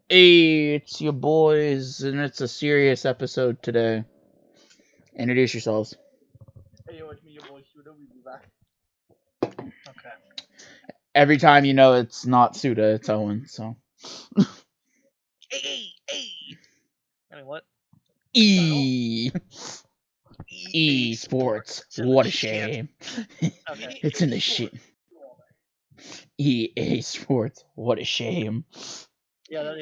Hey, it's your boys, and it's a serious episode today. Introduce yourselves. Hey, yo, it's me, your boy Suda. We be back. Okay. Every time you know it's not Suda, it's Owen, so. Hey. I mean, what? Esports. It's in the What a shit. shame. Okay. It's in the shit. EA Sports. What a shame. Yeah.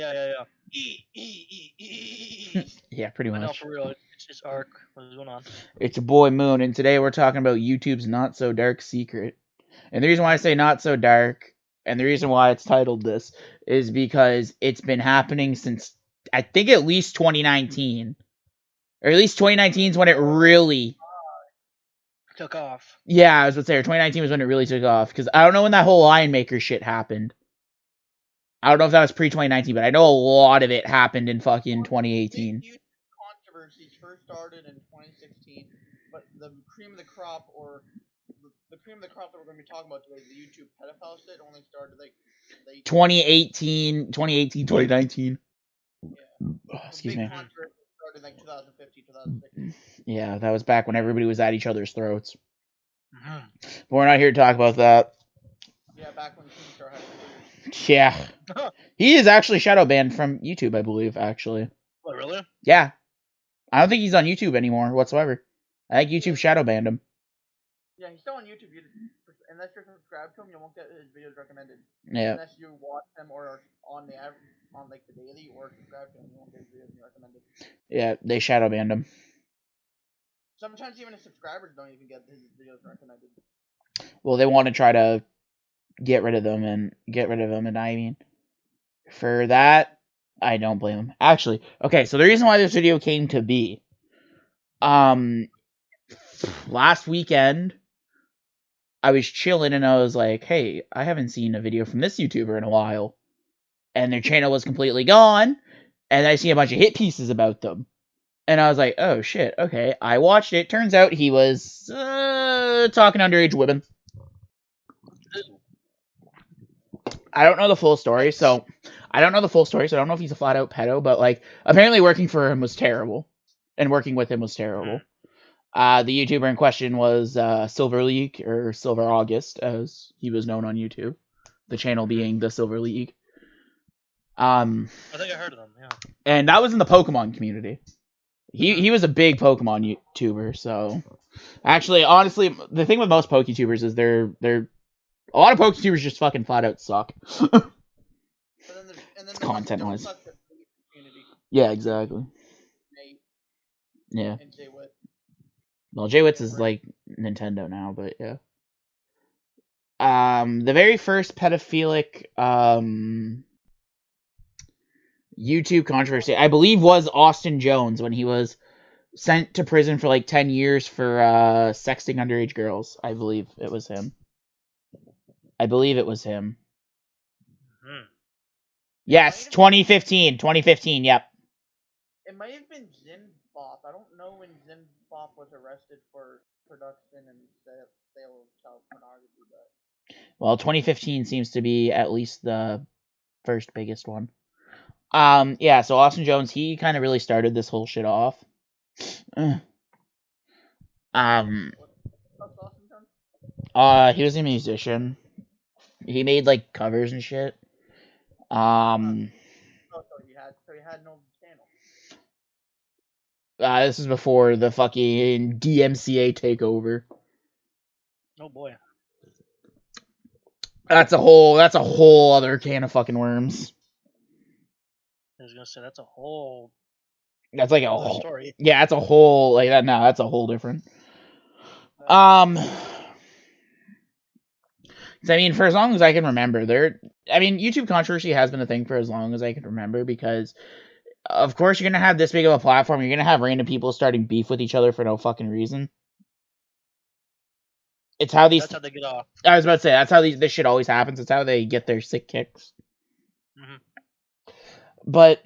Yeah, pretty I know, much. for real. It's Ark. What's going on? It's your boy Moon, and today we're talking about YouTube's not so dark secret. And the reason why I say not so dark, and the reason why it's titled this, is because it's been happening since, I think, at least 2019. Or at least 2019 is when it really... Took off. Yeah, I was about to say, 2019 was when it really took off. Because I don't know when that whole Lion Maker shit happened. I don't know if that was pre-2019, but I know a lot of it happened in fucking 2018. Huge controversies first started in 2016, but the cream of the crop, or the cream of the crop that we're going to be talking about today, the YouTube pedophile shit, only started like late 2018, 2019. Yeah. Oh, excuse big me. controversy started like 2015, 2016. Yeah, that was back when everybody was at each other's throats. Mm-hmm. But we're not here to talk about that. Yeah, back when Keemstar had Twitter. Yeah. He is actually shadow banned from YouTube, I believe, actually. What, really? Yeah. I don't think he's on YouTube anymore whatsoever. I think YouTube shadow banned him. Yeah, he's still on YouTube. Unless you're subscribed to him, you won't get his videos recommended. Yeah. Unless you watch them or are on like the daily or subscribe to him, you won't get his videos recommended. Yeah, they shadow banned him. Sometimes even his subscribers don't even get his videos recommended. Well, they want to try to get rid of them, and I mean, for that, I don't blame them. Actually, okay, so the reason why this video came to be, last weekend, I was chilling and I was like, hey, I haven't seen a video from this YouTuber in a while. And their channel was completely gone, and I see a bunch of hit pieces about them. And I was like, oh shit, okay. I watched it. Turns out he was talking underage women. I don't know the full story, so I don't know if he's a flat out pedo, but like apparently working for him was terrible. And working with him was terrible. The YouTuber in question was Silver League, or Silver August, as he was known on YouTube. The channel being the Silver League. I think I heard of them, yeah. And that was in the Pokemon community. He was a big Pokemon YouTuber, so actually, honestly, the thing with most PokeTubers is they're a lot of PokeTubers just fucking flat out suck. It's content-wise. Yeah, exactly. Yeah. And J-Wit. Well, J-Wits is like Nintendo now, but yeah. The very first pedophilic YouTube controversy, I believe, was Austin Jones when he was sent to prison for like 10 years for sexting underage girls. I believe it was him. Mm-hmm. Yes, 2015, yep. It might have been Zinbop. I don't know when Zinbop was arrested for production and sale of child pornography, but... Well, 2015 seems to be at least the first biggest one. Yeah, so Austin Jones, he kind of really started this whole shit off. He was a musician. He made like covers and shit. So he had no channel. This is before the fucking DMCA takeover. Oh boy. That's a whole other can of fucking worms. I was gonna say that's a whole. That's like a whole story. Yeah, that's a whole like that. No, that's a whole different. I mean, for as long as I can remember, YouTube controversy has been a thing for as long as I can remember, because of course you're gonna have this big of a platform. You're gonna have random people starting beef with each other for no fucking reason. That's how they get off. I was about to say, that's how this shit always happens. It's how they get their sick kicks. Mm-hmm. But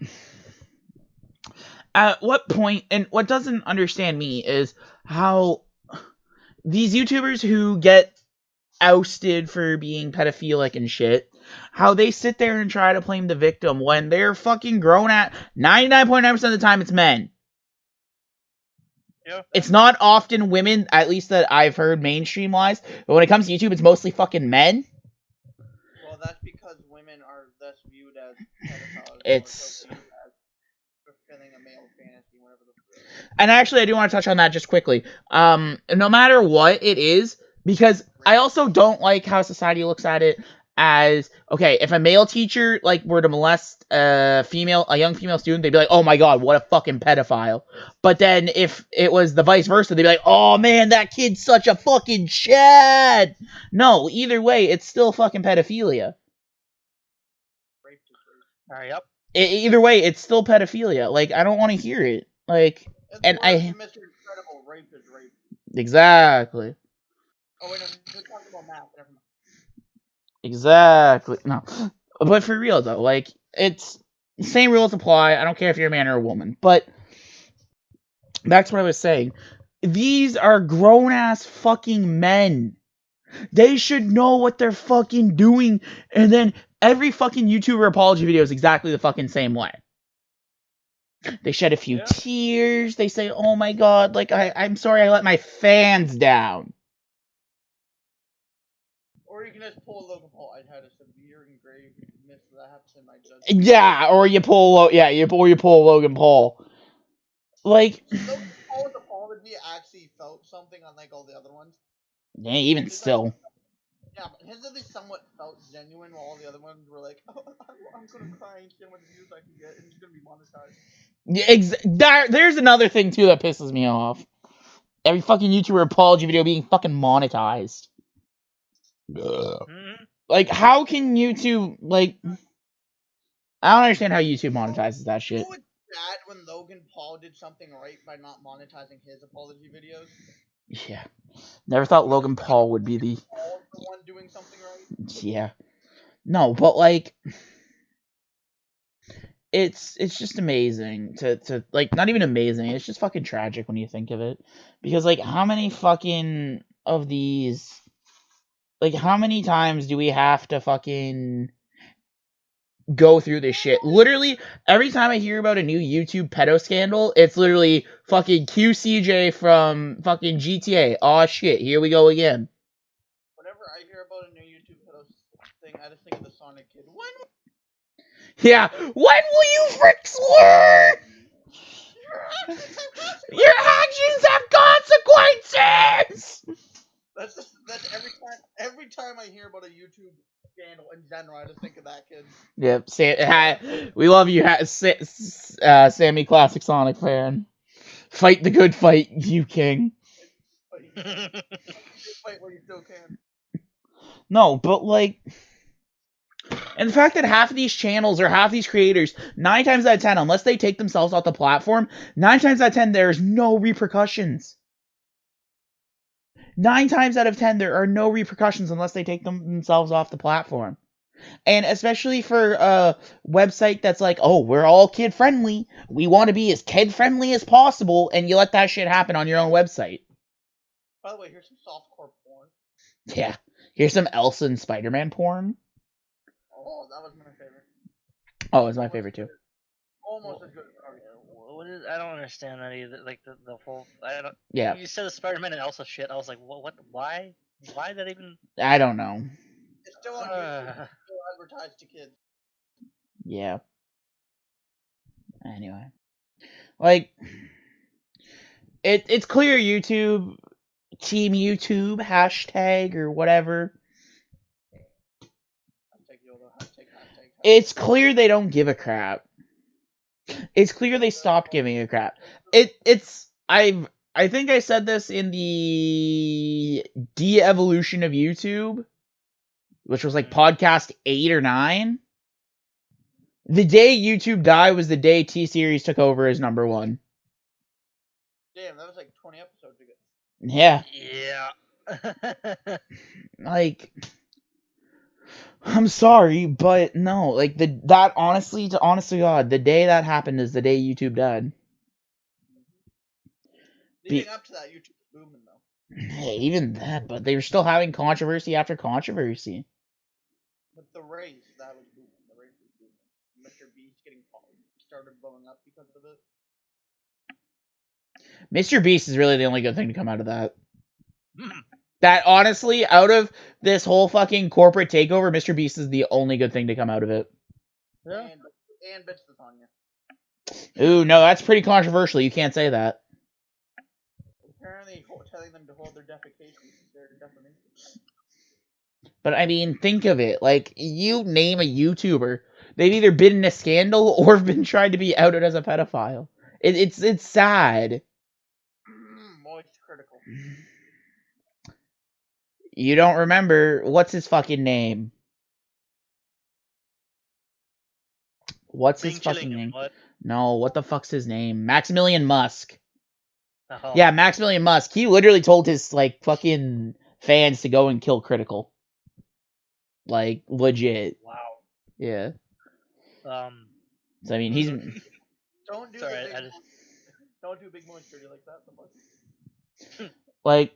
at what point, and what doesn't understand me is how these YouTubers who get ousted for being pedophilic and shit, how they sit there and try to blame the victim when they're fucking grown at 99.9% of the time it's men. Yeah. It's not often women, at least that I've heard mainstream wise, but when it comes to YouTube, it's mostly fucking men. Well, that's because women are thus viewed as pedophiles. It's... Or so viewed as fulfilling a male fantasy, whatever the fuck. And actually, I do want to touch on that just quickly. No matter what it is, because I also don't like how society looks at it as, okay, if a male teacher like were to molest a young female student, they'd be like, oh my god, what a fucking pedophile. But then if it was the vice versa, they'd be like, oh man, that kid's such a fucking chad. No, either way, it's still fucking pedophilia. Rape is rape. Yep. Either way, it's still pedophilia. Like, I don't want to hear it. Like, It's and worse I... than Mr. Incredible, rape is rape. Exactly. Oh wait, no, we're talking about math. Never mind. Exactly. No. But for real, though, like, it's... Same rules apply. I don't care if you're a man or a woman. But, back to what I was saying. These are grown-ass fucking men. They should know what they're fucking doing. And then, every fucking YouTuber apology video is exactly the fucking same way. They shed a few tears. They say, oh my god, like, I'm sorry I let my fans down. Or you can just pull a Logan Paul. I had a severe and grave mislapse in my judgment. Yeah, or you pull Logan Paul. Like, Logan Paul's apology actually felt something unlike all the other ones. yeah, even It's still. like, yeah, but his at least somewhat felt genuine, while all the other ones were like, oh, I'm gonna cry and see how much views I can get, and it's gonna be monetized. Yeah, there's another thing too that pisses me off. Every fucking YouTuber apology video being fucking monetized. Mm-hmm. Like, how can YouTube, like... I don't understand how YouTube monetizes that shit. Who was sad when Logan Paul did something right by not monetizing his apology videos? Yeah. Never thought Logan Paul would be the... Paul's the one doing something right? Yeah. No, but, like... It's just amazing to like, not even amazing, it's just fucking tragic when you think of it. Because, like, how many fucking of these... Like, how many times do we have to fucking go through this shit? Literally, every time I hear about a new YouTube pedo scandal, it's literally fucking QCJ from fucking GTA. Aw shit, here we go again. Whenever I hear about a new YouTube pedo thing, I just think of the Sonic Kid. Yeah, when will you fricks learn? Your actions have consequences! That's every time I hear about a YouTube scandal in general, I just think of that kid. Yep, we love you, Sammy Classic Sonic fan. Fight the good fight, you king. Fight where you still can. No, but like... And the fact that half of these channels or half these creators, 9 times out of 10, unless they take themselves off the platform, 9 times out of 10, there's no repercussions. 9 times out of 10, there are no repercussions unless they take themselves off the platform. And especially for a website that's like, oh, we're all kid-friendly. We want to be as kid-friendly as possible, and you let that shit happen on your own website. By the way, here's some softcore porn. Yeah. Here's some Elsa and Spider-Man porn. Oh, that was my favorite. Oh, it was my favorite too. Almost as good as Naruto. What is, I don't understand that either. Like the whole. I don't. Yeah. You said the Spider-Man and Elsa shit. I was like, what? Why? Why that even? I don't know. It's still on YouTube. It's still advertised to kids. Yeah. Anyway. Like, it's clear YouTube, Team YouTube, hashtag or whatever. It's clear they don't give a crap. It's clear they stopped giving a crap. I think I said this in the de-evolution of YouTube, which was like podcast 8 or 9. The day YouTube died was the day T-Series took over as number 1. Damn, that was like 20 episodes ago. Yeah. Yeah. Like, I'm sorry, but no, like, honest to God, the day that happened is the day YouTube died. Leading up to that, YouTube was booming, though. Hey, even then, but they were still having controversy after controversy. But the race, that was booming. The race was booming. Mr. Beast started blowing up because of it. Mr. Beast is really the only good thing to come out of that. That, honestly, out of this whole fucking corporate takeover, Mr. Beast is the only good thing to come out of it. Yeah. And Bits the Tanya. Ooh, no, that's pretty controversial. You can't say that. Apparently, telling them to hold their defecation. But, I mean, think of it. Like, you name a YouTuber, they've either been in a scandal or been trying to be outed as a pedophile. It's sad. Moist critical. You don't remember, what's his fucking name? What's his fucking name? What? No, what the fuck's his name? Maximilian Musk. Oh. Yeah, Maximilian Musk. He literally told his, like, fucking fans to go and kill Critical. Like, legit. Wow. Yeah. So, I mean, he's... Don't do sorry, don't do big moist dirty like that. Like...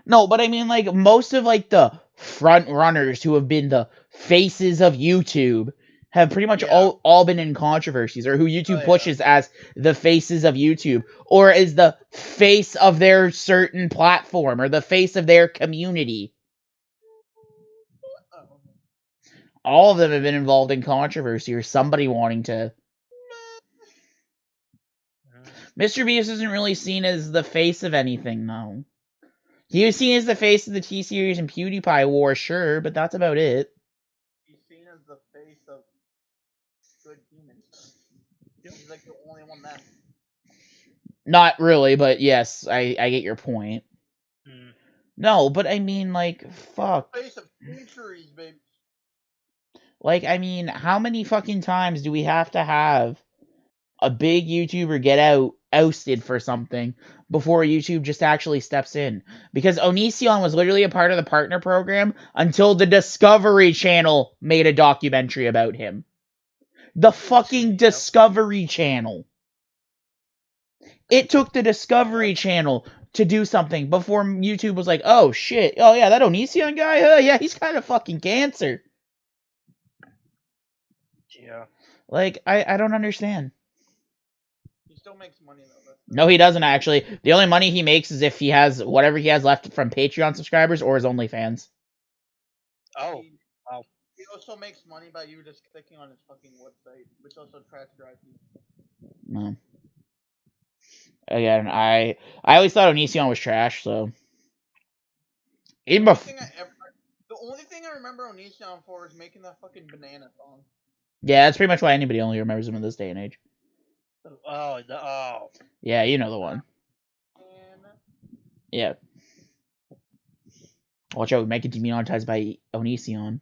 No, but I mean, like, most of, like, the front runners who have been the faces of YouTube have pretty much all been in controversies, or who YouTube pushes as the faces of YouTube, or as the face of their certain platform, or the face of their community. All of them have been involved in controversy, or somebody wanting to. Mr. Beast isn't really seen as the face of anything, though. He was seen as the face of the T-Series and PewDiePie war, sure, but that's about it. He's seen as the face of good humans. He's like the only one left. Not really, but yes, I get your point. Mm. No, but I mean, like, fuck. Face of centuries, baby. Like, I mean, how many fucking times do we have to have a big YouTuber get ousted for something before YouTube just actually steps in? Because Onision was literally a part of the partner program until the Discovery Channel made a documentary about him. The fucking Discovery Channel. It took the Discovery Channel to do something before YouTube was like, oh shit, oh yeah, that Onision guy, yeah, he's kind of fucking cancer. Yeah. Like, I don't understand. He still makes money though. No, he doesn't actually. The only money he makes is if he has whatever he has left from Patreon subscribers or his OnlyFans. Oh. Wow. He also makes money by you just clicking on his fucking website, which also tracks your IP. No. Again, I always thought Onision was trash, so. Even before. The only thing I remember Onision for is making that fucking banana song. Yeah, that's pretty much why anybody only remembers him in this day and age. Oh. Yeah, you know the one. Yeah. Watch out, we might get demonetized by Onision.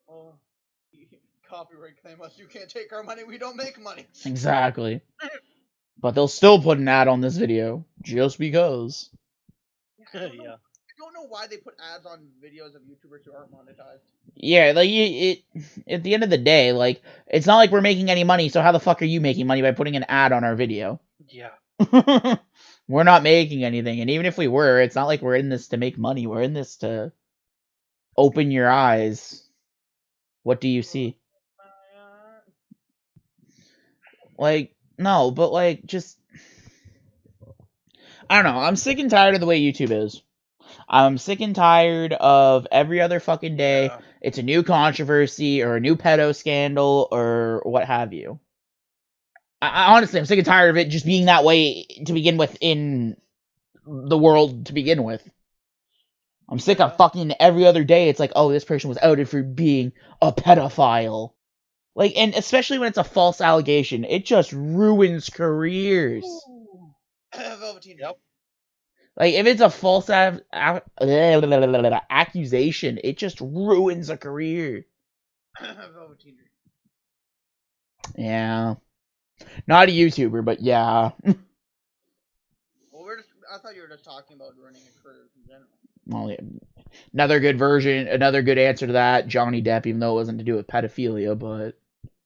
Oh, copyright claim us. You can't take our money. We don't make money. Exactly. But they'll still put an ad on this video just because. Yeah. I don't know why they put ads on videos of YouTubers who aren't monetized. Yeah, like, at the end of the day, like, it's not like we're making any money, so how the fuck are you making money by putting an ad on our video? Yeah. We're not making anything, and even if we were, it's not like we're in this to make money. We're in this to open your eyes. What do you see? Like, no, but, like, just... I don't know. I'm sick and tired of the way YouTube is. I'm sick and tired of every other fucking day, it's a new controversy, or a new pedo scandal, or what have you. Honestly, I'm sick and tired of it just being that way to begin with in the world to begin with. I'm sick of fucking every other day, it's like, oh, this person was outed for being a pedophile. Like, and especially when it's a false allegation, it just ruins careers. Velveteen. Yep. Like, if it's a false accusation, it just ruins a career. Velveteen. Yeah. Not a YouTuber, but yeah. Well, I thought you were just talking about ruining a career in general. Well, yeah. Another good answer to that, Johnny Depp, even though it wasn't to do with pedophilia, but...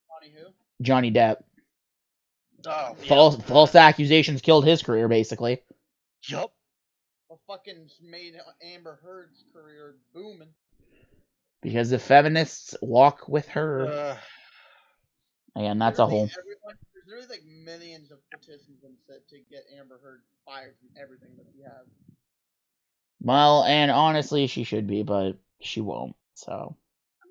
Johnny who? Johnny Depp. Oh, False accusations killed his career, basically. Yup. Well, fucking made Amber Heard's career booming. Because the feminists walk with her. And that's a whole... There's literally like millions of petitions to get Amber Heard fired from everything that she has. Well, and honestly, she should be, but she won't, so...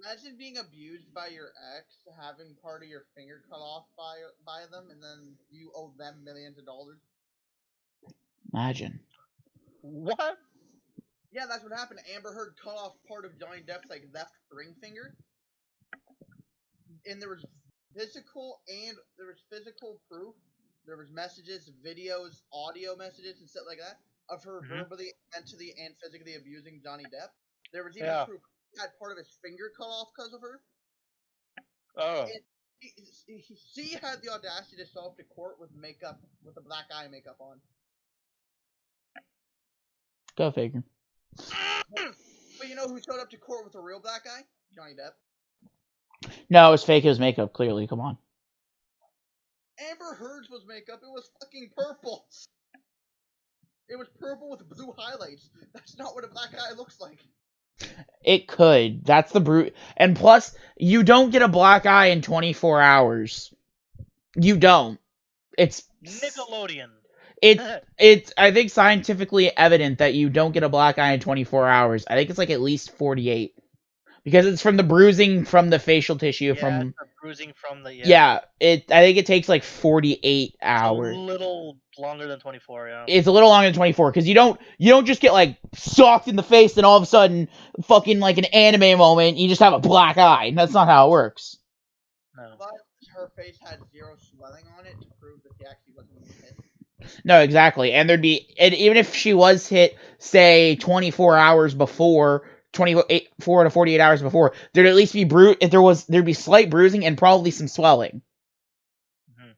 Imagine being abused by your ex, having part of your finger cut off by them, and then you owe them millions of dollars. Imagine. What? Yeah, that's what happened. Amber Heard cut off part of Johnny Depp's like left ring finger, and there was physical proof. There was messages, videos, audio messages, and stuff like that of her verbally, mentally, and physically abusing Johnny Depp. There was even proof he had part of his finger cut off because of her. Oh. She had the audacity to show up to court with makeup, with a black eye makeup on. Go figure. But you know who showed up to court with a real black eye? Johnny Depp. No, it was fake. It was makeup, clearly. Come on. Amber Heard's was makeup. It was fucking purple. It was purple with blue highlights. That's not what a black eye looks like. It could. That's the brute. And plus, you don't get a black eye in 24 hours. You don't. It's... Nickelodeon. It's I think scientifically evident that you don't get a black eye in 24 hours. I think it's like at least 48. Because it's from the bruising from the facial tissue from the bruising from the I think it takes like 48 hours. A little longer than 24, yeah. It's a little longer than 24 because you don't just get like socked in the face and all of a sudden fucking like an anime moment you just have a black eye. That's not how it works. No. But her face had zero swelling on it to prove that she actually wasn't hit. No, exactly. And even if she was hit, say 24 hours before, 24 to 48 hours before, there'd at least be there'd be slight bruising and probably some swelling. Mm-hmm.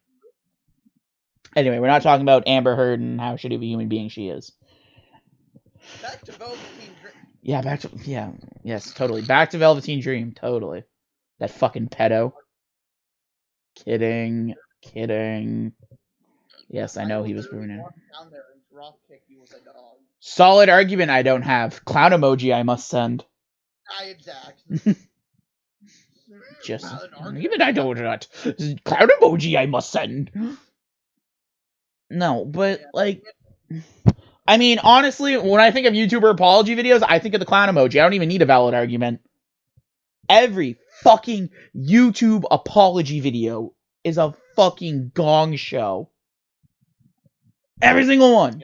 Anyway, we're not talking about Amber Heard and how shitty of a human being she is. Back to Velveteen Dream. Yeah, yes, totally. Back to Velveteen Dream, totally. That fucking pedo. Kidding. Yes, I know he was ruining it. Down there and drop kick you with a dog. Solid argument I don't have. Clown emoji I must send. Exactly. Just even I don't not. Clown emoji I must send. No, but like I mean, honestly, when I think of YouTuber apology videos, I think of the clown emoji. I don't even need a valid argument. Every fucking YouTube apology video is a fucking gong show. Every single one.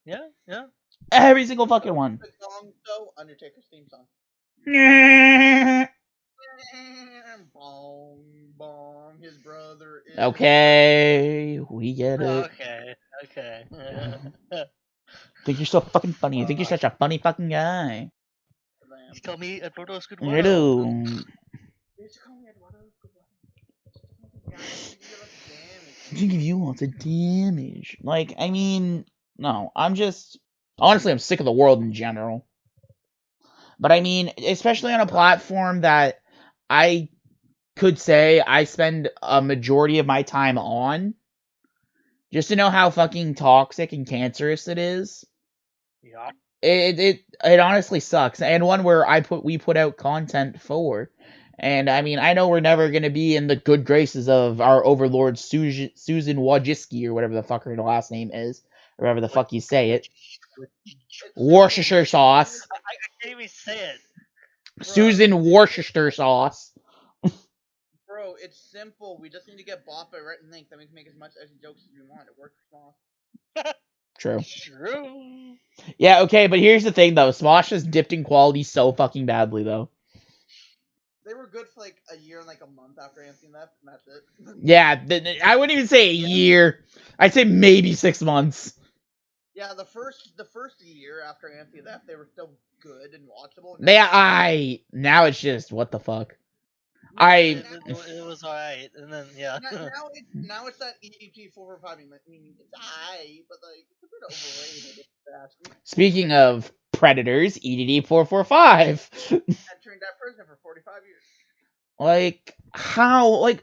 Yeah. Every single fucking one. The gong show, Undertaker's theme song. Bong, bong, his brother is... Okay, we get it. Okay. Think you're so fucking funny. You think you're such a funny fucking guy. You tell me Eduardo's good. You do. To give you lots of damage. Like, I mean, no, honestly, I'm sick of the world in general. But I mean, especially on a platform that I could say I spend a majority of my time on, just to know how fucking toxic and cancerous it is. Yeah. It honestly sucks. And one where we put out content for. And, I mean, I know we're never going to be in the good graces of our overlord Susan Wojcicki, or whatever the fuck her last name is. Or whatever the fuck you say it. Worcestershire sauce. I can't even say it. Susan Worcestershire sauce. Bro, it's simple. We just need to get bought by Rhett and Link, then we can make as much as jokes as we want. It works for Smosh. True. Yeah, okay, but here's the thing, though. Smosh has dipped in quality so fucking badly, though. They were good for like a year and like a month after Anthony left, and that's it. Yeah, I wouldn't even say a year. I'd say maybe 6 months. Yeah, the first year after Anthony left, they were still good and watchable. Now it's just, what the fuck. It was alright, and then, yeah. Now it's that EDP 445. I mean, it's alright, but like, it's a bit overrated. Speaking of predators, EDD 445. That turned out prison for 45 years. Like, how, like,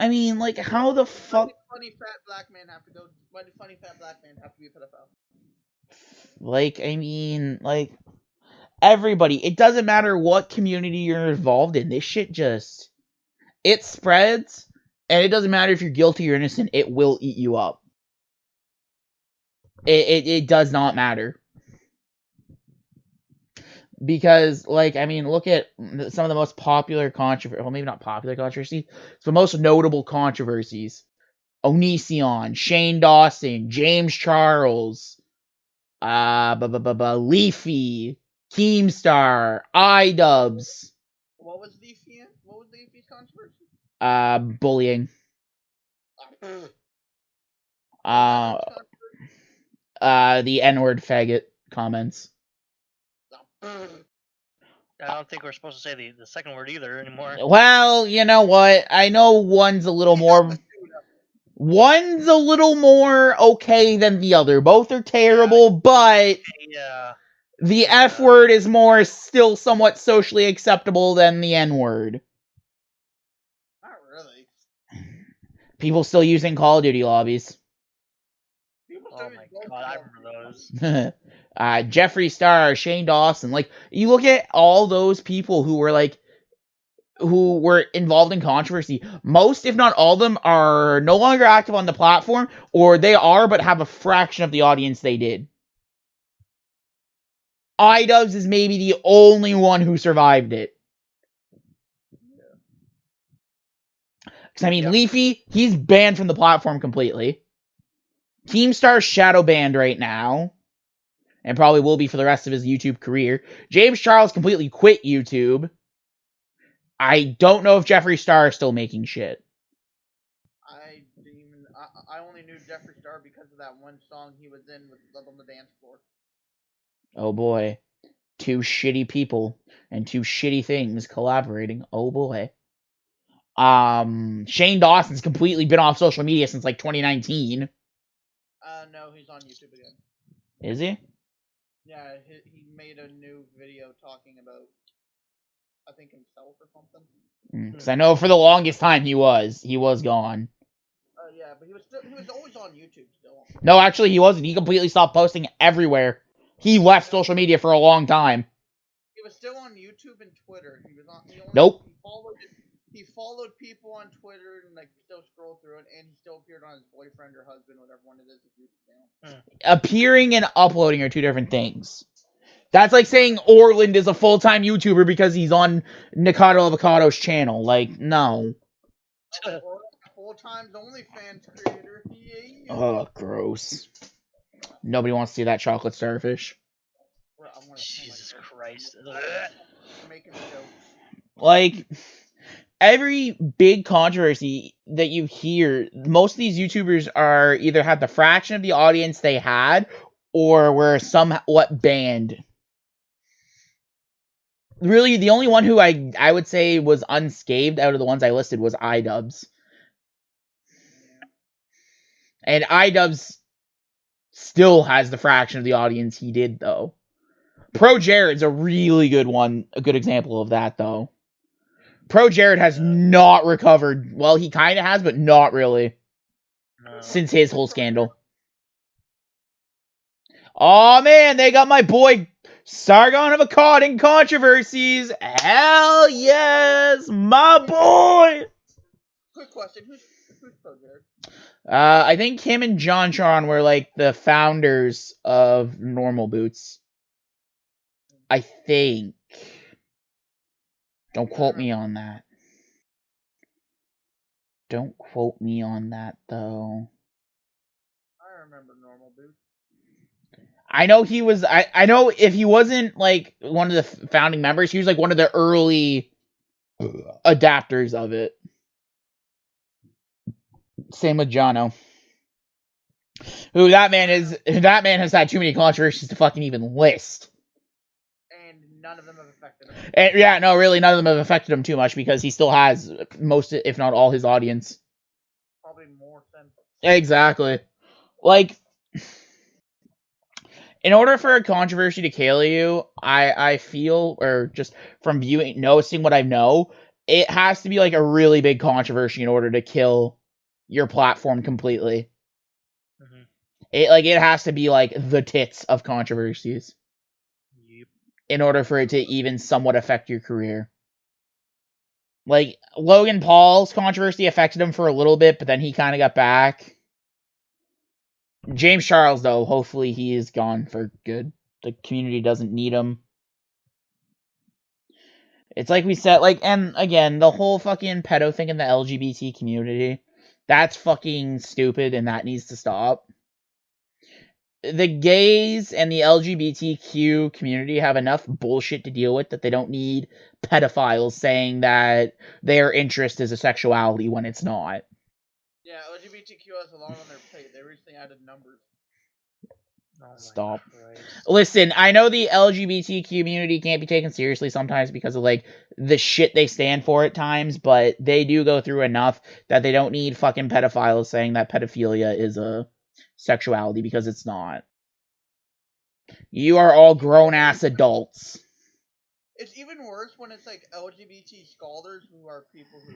I mean, like, how the fuck... Why did funny fat black man have to be a pedophile? Like, I mean, like... everybody. It doesn't matter what community you're involved in. This shit just... It spreads, and it doesn't matter if you're guilty or innocent. It will eat you up. It does not matter. Because, like, I mean, look at some of the most popular controversies. Well, maybe not popular controversies. It's the most notable controversies. Onision, Shane Dawson, James Charles, Leafy, Keemstar, iDubbbz. What was Leafy's controversy? Bullying. The N-word faggot comments. I don't think we're supposed to say the second word either anymore. Well, you know what? I know one's a little more okay than the other. Both are terrible, but the F word is still somewhat socially acceptable than the N word. Not really. People still using Call of Duty lobbies. Oh my god, I remember those. Jeffree Star, Shane Dawson. Like, you look at all those people who were involved in controversy. Most, if not all of them, are no longer active on the platform, or they are, but have a fraction of the audience they did. iDubbbz is maybe the only one who survived it. Because, I mean, Leafy, he's banned from the platform completely. Keemstar's shadow banned right now. And probably will be for the rest of his YouTube career. James Charles completely quit YouTube. I don't know if Jeffree Star is still making shit. I only knew Jeffree Star because of that one song he was in with Love on the Dance Floor. Oh boy. Two shitty people and two shitty things collaborating. Oh boy. Shane Dawson's completely been off social media since like 2019. No, he's on YouTube again. Is he? Yeah, he made a new video talking about, I think, himself or something. Because I know for the longest time he was gone. Yeah, but he was always on YouTube still. No, actually he wasn't. He completely stopped posting everywhere. He left social media for a long time. He was still on YouTube and Twitter. Nope. He followed people on Twitter and like still scroll through it, and he still appeared on his boyfriend or husband, whatever one it is. Appearing and uploading are two different things. That's like saying Orland is a full-time YouTuber because he's on Nikado Avocado's channel. Like, no. Full-time OnlyFans creator. Oh, gross. Nobody wants to see that chocolate starfish. Jesus Christ. Like, every big controversy that you hear, most of these YouTubers are either had the fraction of the audience they had, or were somewhat banned. Really, the only one who I would say was unscathed out of the ones I listed was iDubbbz. And iDubbbz still has the fraction of the audience he did, though. Pro Jared's a really good one, a good example of that, though. Pro Jared has not recovered. Well, he kind of has, but not really. Since his whole scandal. Oh man, they got my boy Sargon of Akkad in controversies. Hell yes, my boy. Quick question: Who's Pro Jared? I think him and JonTron were like the founders of Normal Boots. I think. Don't quote me on that. Don't quote me on that, though. I remember Normal Boots. I know he was... I know if he wasn't, like, one of the founding members, he was, like, one of the early adapters of it. Same with Jono. Who, that man has had too many controversies to fucking even list. None of them have affected him. And, yeah, no, really, none of them have affected him too much because he still has most, if not all, his audience. Probably more than. Exactly. Like, in order for a controversy to kill you, I feel, or just from noticing what I know, it has to be like a really big controversy in order to kill your platform completely. Mm-hmm. It has to be like the tits of controversies. in order for it to even somewhat affect your career. Like, Logan Paul's controversy affected him for a little bit, but then he kind of got back. James Charles, though, hopefully he is gone for good. The community doesn't need him. It's like we said, like, and again, the whole fucking pedo thing in the LGBT community, that's fucking stupid and that needs to stop. The gays and the LGBTQ community have enough bullshit to deal with that they don't need pedophiles saying that their interest is a sexuality when it's not. Yeah, LGBTQ has a lot on their plate. They recently added numbers. Oh my Stop. Christ. Listen, I know the LGBT community can't be taken seriously sometimes because of, like, the shit they stand for at times, but they do go through enough that they don't need fucking pedophiles saying that pedophilia is a sexuality, because it's not. You are all grown-ass adults. It's even worse when it's like LGBT scholars who are people who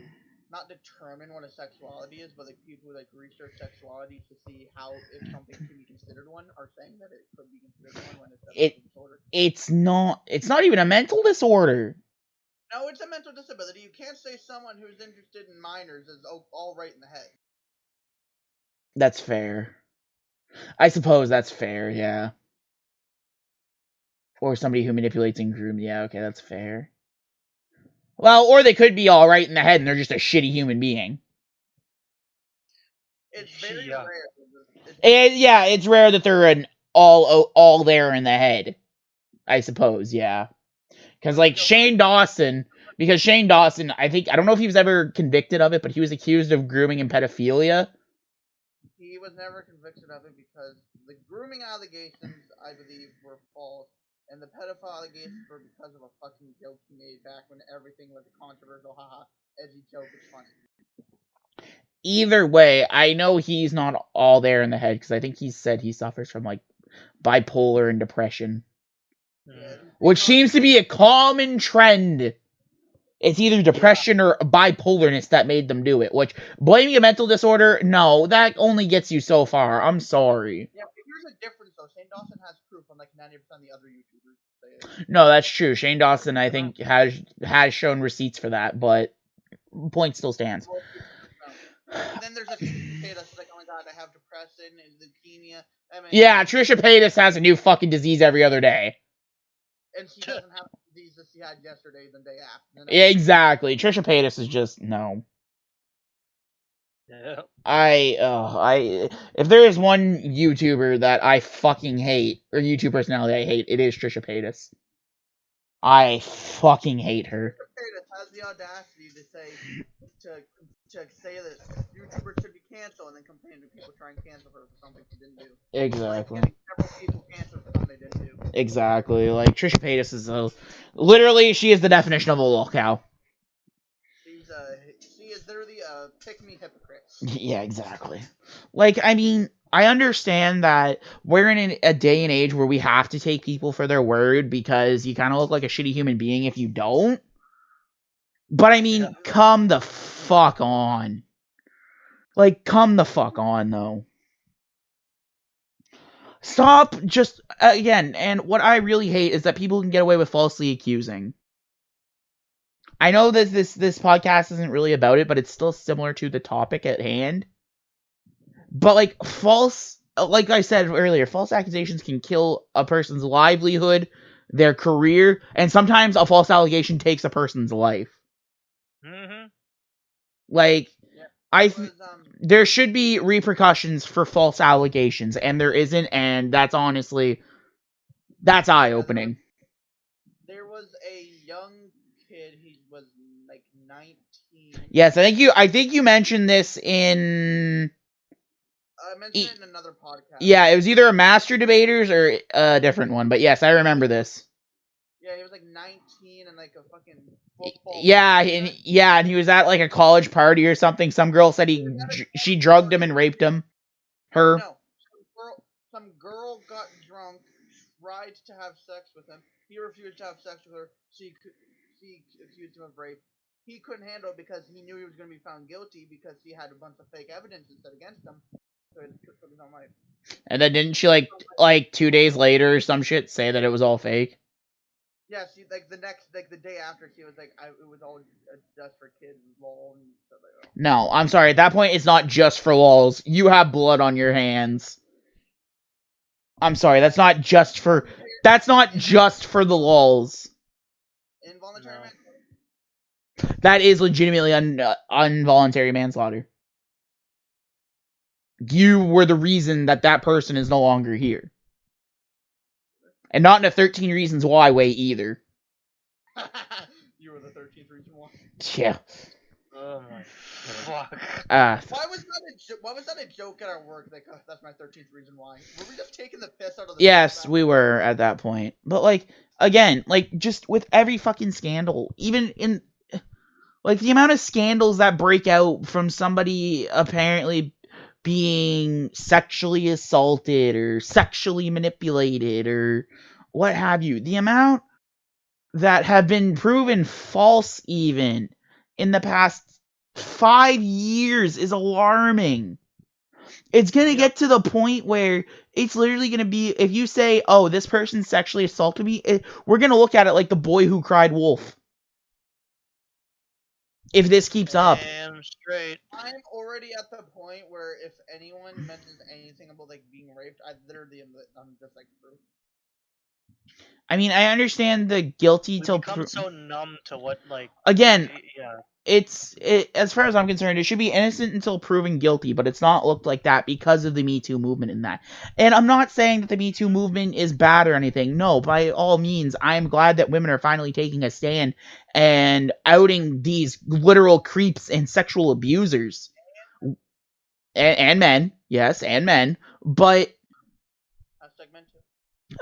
not determine what a sexuality is, but like people who like research sexuality to see how if something can be considered one, are saying that it could be considered one when it's a mental disorder. It's not even a mental disorder. No, it's a mental disability. You can't say someone who's interested in minors is all right in the head. That's fair. I suppose that's fair, yeah. Or somebody who manipulates and grooms. Yeah, okay, that's fair. Well, or they could be all right in the head and they're just a shitty human being. It's very Yeah. rare. Yeah, it's rare that they're all there in the head. I suppose, yeah. Because, like, Shane Dawson, I don't know if he was ever convicted of it, but he was accused of grooming and pedophilia. He was never convicted of it because the grooming allegations, I believe, were false, and the pedophile allegations were because of a fucking joke he made back when everything was a controversial, haha, edgy joke, it's funny. Either way, I know he's not all there in the head, because I think he said he suffers from, like, bipolar and depression. Yeah, Which seems to be a common trend. It's either depression or bipolarness that made them do it. Which, blaming a mental disorder, no, that only gets you so far. I'm sorry. Yeah, but here's a difference though. Shane Dawson has proof, unlike 90% of the other YouTubers say it. No, that's true. Shane Dawson, I think, has shown receipts for that, but point still stands. And then there's a kid that's like, oh my god, I have depression and leukemia. Yeah, Trisha Paytas has a new fucking disease every other day. And she doesn't have the disease that she had yesterday, the day after. Yeah, exactly. Trisha Paytas is just, no. Yeah. If there is one YouTuber that I fucking hate, or YouTube personality I hate, it is Trisha Paytas. I fucking hate her. Trisha Paytas has the audacity to say that YouTubers should be canceled and then complain to people trying to cancel her for something she didn't do. Exactly. Like getting several people canceled for something they didn't do. Exactly. Like, Trisha Paytas is literally, she is the definition of a lol cow. She is literally a pick-me hypocrite. Yeah, exactly. Like, I mean, I understand that we're in a day and age where we have to take people for their word because you kind of look like a shitty human being if you don't. But, I mean, come the fuck on. Like, come the fuck on, though. Stop just, again, and what I really hate is that people can get away with falsely accusing. I know that this podcast isn't really about it, but it's still similar to the topic at hand. But, like, like I said earlier, false accusations can kill a person's livelihood, their career, and sometimes a false allegation takes a person's life. Mm-hmm. Like, there should be repercussions for false allegations, and there isn't, and that's honestly, that's eye-opening. There was a young kid, he was like 19. Yes, I think you mentioned this in... I mentioned it in another podcast. Yeah, it was either a Master Debaters or a different one, but yes, I remember this. Yeah, he was like 19 and like a fucking football. Yeah, and he was at like a college party or something. Some girl said she drugged him and raped him. Her. No, some girl got drunk, tried to have sex with him. He refused to have sex with her. She accused him of rape. He couldn't handle it because he knew he was going to be found guilty because he had a bunch of fake evidence set against him. So he took his own life. And then didn't she like 2 days later or some shit say that it was all fake? Yeah, she like the day after she was like, it was all just for kids, lol, and stuff like that. No, I'm sorry. At that point, it's not just for lols. You have blood on your hands. I'm sorry. That's not just for. That's not just for the lols. Involuntary No. manslaughter. That is legitimately involuntary manslaughter. You were the reason that person is no longer here. And not in a 13 Reasons Why way either. You were the 13th reason why. Yeah. Oh my fuck. Why was that a joke at our work? Like, that's my 13th reason why. Were we just taking the piss out of the Yes, we were at that point. But, like, again, like, just with every fucking scandal, even in, like, the amount of scandals that break out from somebody apparently being sexually assaulted or sexually manipulated or what have you, the amount that have been proven false even in the past 5 years is alarming. It's going to get to the point where it's literally going to be, if you say, oh, this person sexually assaulted me, we're going to look at it like the boy who cried wolf. If this keeps up. Damn straight. I'm already at the point where if anyone mentions anything about like being raped, I literally I'm just like, proof. I mean, I understand the guilty We till become so numb to what, like, again, yeah. it's as far as I'm concerned, it should be innocent until proven guilty, but it's not looked like that because of the Me Too movement in that. And I'm not saying that the Me Too movement is bad or anything. No, by all means, I'm glad that women are finally taking a stand and outing these literal creeps and sexual abusers. And men, yes, and men, but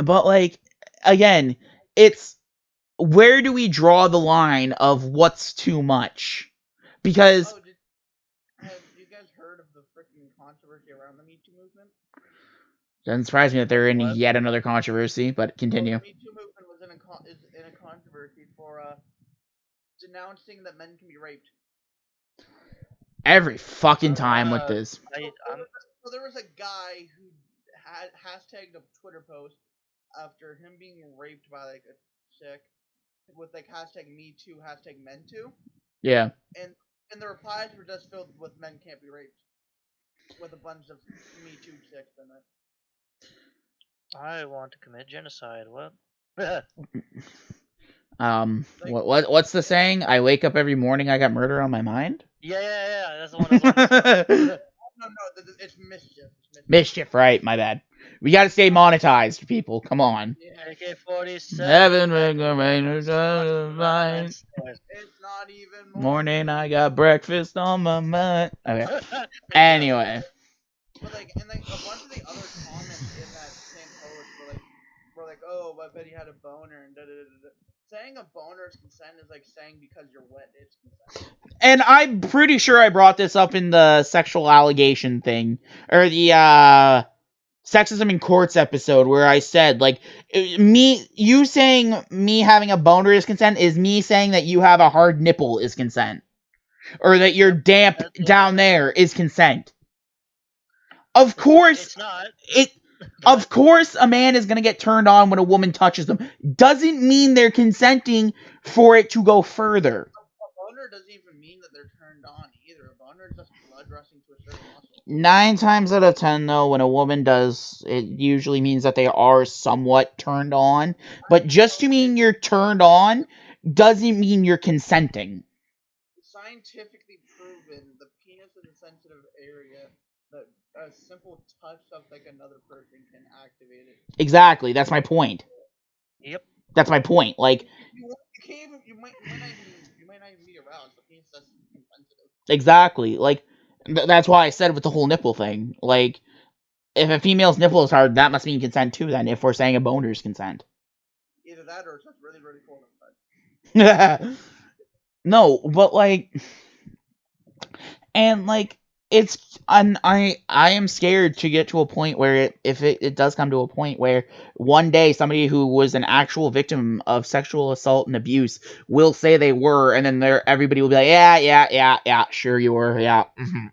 like, again, it's where do we draw the line of what's too much? Because have you guys heard of the freaking controversy around the Me Too movement? Doesn't surprise me that they're in yet another controversy, but continue. Well, the Me Too movement was in a controversy for denouncing that men can be raped. Every fucking time with this. So there was a guy who had hashtagged a Twitter post after him being raped by like a chick with like hashtag Me Too, hashtag Men Too. Yeah. And the replies were just filled with men can't be raped, with a bunch of Me Too chicks in it. I want to commit genocide. What? What's the saying? I wake up every morning, I got murder on my mind? Yeah. That's the one. No, it's mischief. Mischief, right? My bad. We gotta stay monetized, people. Come on. AK-47. Heaven make a rain or shine. It's not even morning. I got breakfast on my mind. Okay. Anyway. But like, and like a bunch of the other comments in that same post were like, oh, I bet he had a boner and da da da da. Saying a boner is consent is like saying because you're wet it's consent. And I'm pretty sure I brought this up in the sexual allegation thing, or the sexism in courts episode, where I said, like, you saying me having a boner is consent is me saying that you have a hard nipple is consent, or that you're damp down there is consent. Of course, it's not. Of course, a man is gonna get turned on when a woman touches them. Doesn't mean they're consenting for it to go further. A boner doesn't even mean that they're turned on either. A boner is just blood rushing to a certain muscle. 9 times out of 10, though, when a woman does, it usually means that they are somewhat turned on. But just to mean you're turned on doesn't mean you're consenting. Scientifically proven, the penis is a sensitive area that a simple touch of like another person can activate it. Exactly, that's my point. Yep. That's my point. Like, you might not even be aroused. The penis is sensitive. Exactly. Like, that's why I said with the whole nipple thing. Like, if a female's nipple is hard, that must mean consent too. Then, if we're saying a boner is consent. Either that or it's just really, really cold outside. No, but like, and like, I am scared to get to a point where if it does come to a point where one day somebody who was an actual victim of sexual assault and abuse will say they were, and then everybody will be like, yeah, sure you were, yeah. Mm-hmm.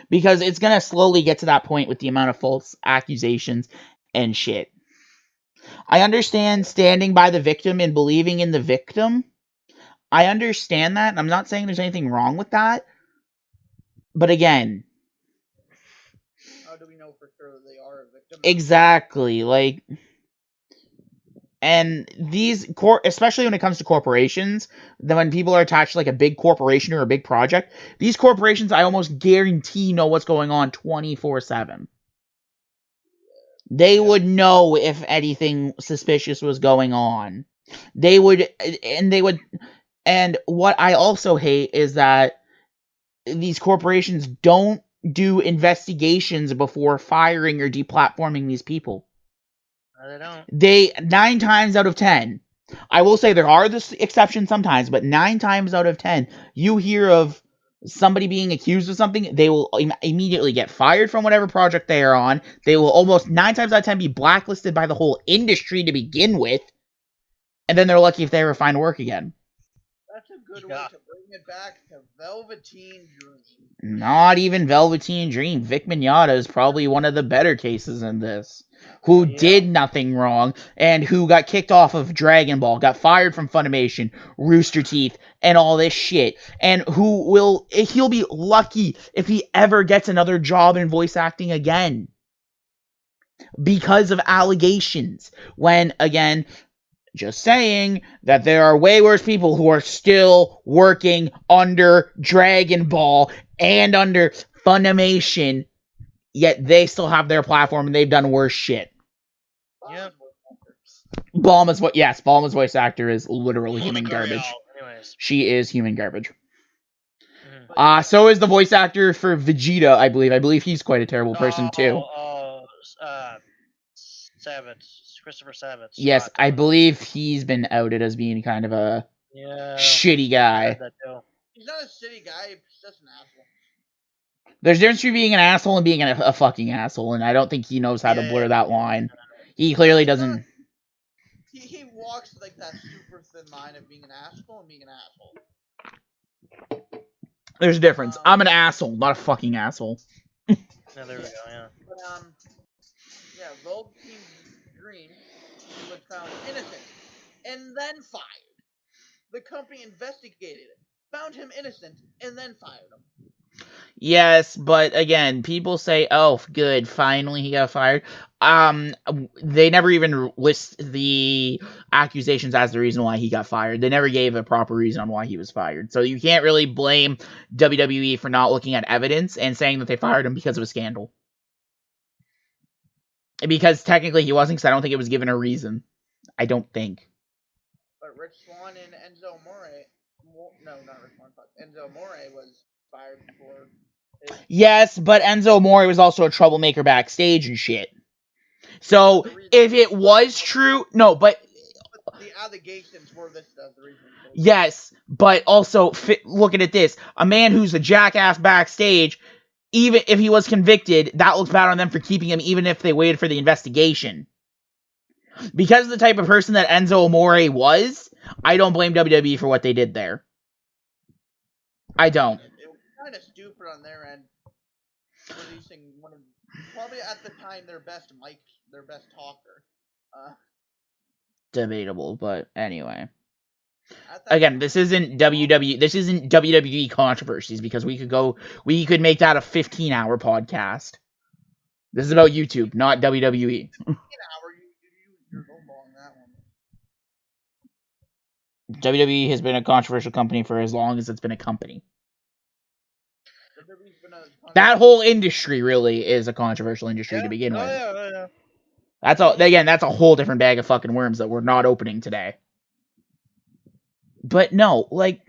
Because it's gonna slowly get to that point with the amount of false accusations and shit. I understand standing by the victim and believing in the victim. I understand that, and I'm not saying there's anything wrong with that. But again, how do we know for sure that they are a victim? exactly, like, and these especially when it comes to corporations, then when people are attached to like a big corporation or a big project, these corporations I almost guarantee know what's going on 24/7. They would know if anything suspicious was going on. They would, and what I also hate is that these corporations don't do investigations before firing or deplatforming these people. No, they don't. 9 times out of 10, I will say there are the exceptions sometimes, but 9 times out of 10, you hear of somebody being accused of something, they will immediately get fired from whatever project they are on. They will almost 9 times out of 10 be blacklisted by the whole industry to begin with, and then they're lucky if they ever find work again. That's a good way to bring it back to Velveteen Dream. Not even Velveteen Dream. Vic Mignogna is probably one of the better cases in this. Who did nothing wrong, and who got kicked off of Dragon Ball, got fired from Funimation, Rooster Teeth, and all this shit. And he'll be lucky if he ever gets another job in voice acting again. Because of allegations. When, again, just saying that there are way worse people who are still working under Dragon Ball and under Funimation, yet they still have their platform and they've done worse shit. Yep. Bulma's voice actor is literally human garbage. Anyways. She is human garbage. So is the voice actor for Vegeta, I believe. I believe he's quite a terrible person too. Christopher Savage. Yes, I believe he's been outed as being kind of a shitty guy. He's not a shitty guy, he's just an asshole. There's a difference between being an asshole and being a fucking asshole, and I don't think he knows how to blur that line. He clearly doesn't. He walks like that super thin line of being an asshole and being an asshole. There's a difference. I'm an asshole, not a fucking asshole. Yeah, there we go, yeah. But, Velveteen Dream was found innocent and then fired. The company investigated it, found him innocent, and then fired him. Yes, but again, people say, "Oh, good, finally he got fired." They never even list the accusations as the reason why he got fired. They never gave a proper reason on why he was fired. So you can't really blame WWE for not looking at evidence and saying that they fired him because of a scandal. Because technically he wasn't, because I don't think it was given a reason. I don't think. But Rich Swann and Enzo Amore, no, not Rich Swann, Enzo Amore was fired for. Yes, but Enzo Amore was also a troublemaker backstage and shit. So, if it was true... No, but the allegations were this stuff, the reason. Yes, but also, looking at this. A man who's a jackass backstage, even if he was convicted, that looks bad on them for keeping him, even if they waited for the investigation. Because of the type of person that Enzo Amore was, I don't blame WWE for what they did there. I don't. It was kind of stupid on their end, releasing one of, probably at the time, their best talker. Debatable, but anyway. Again, this isn't WWE controversies, because we could make that a 15-hour podcast. This is about YouTube, not WWE. 15-hour, you're lowballing that one. WWE has been a controversial company for as long as it's been a company. That whole industry really is a controversial industry to begin with. Yeah. That's a whole different bag of fucking worms that we're not opening today. But no, like,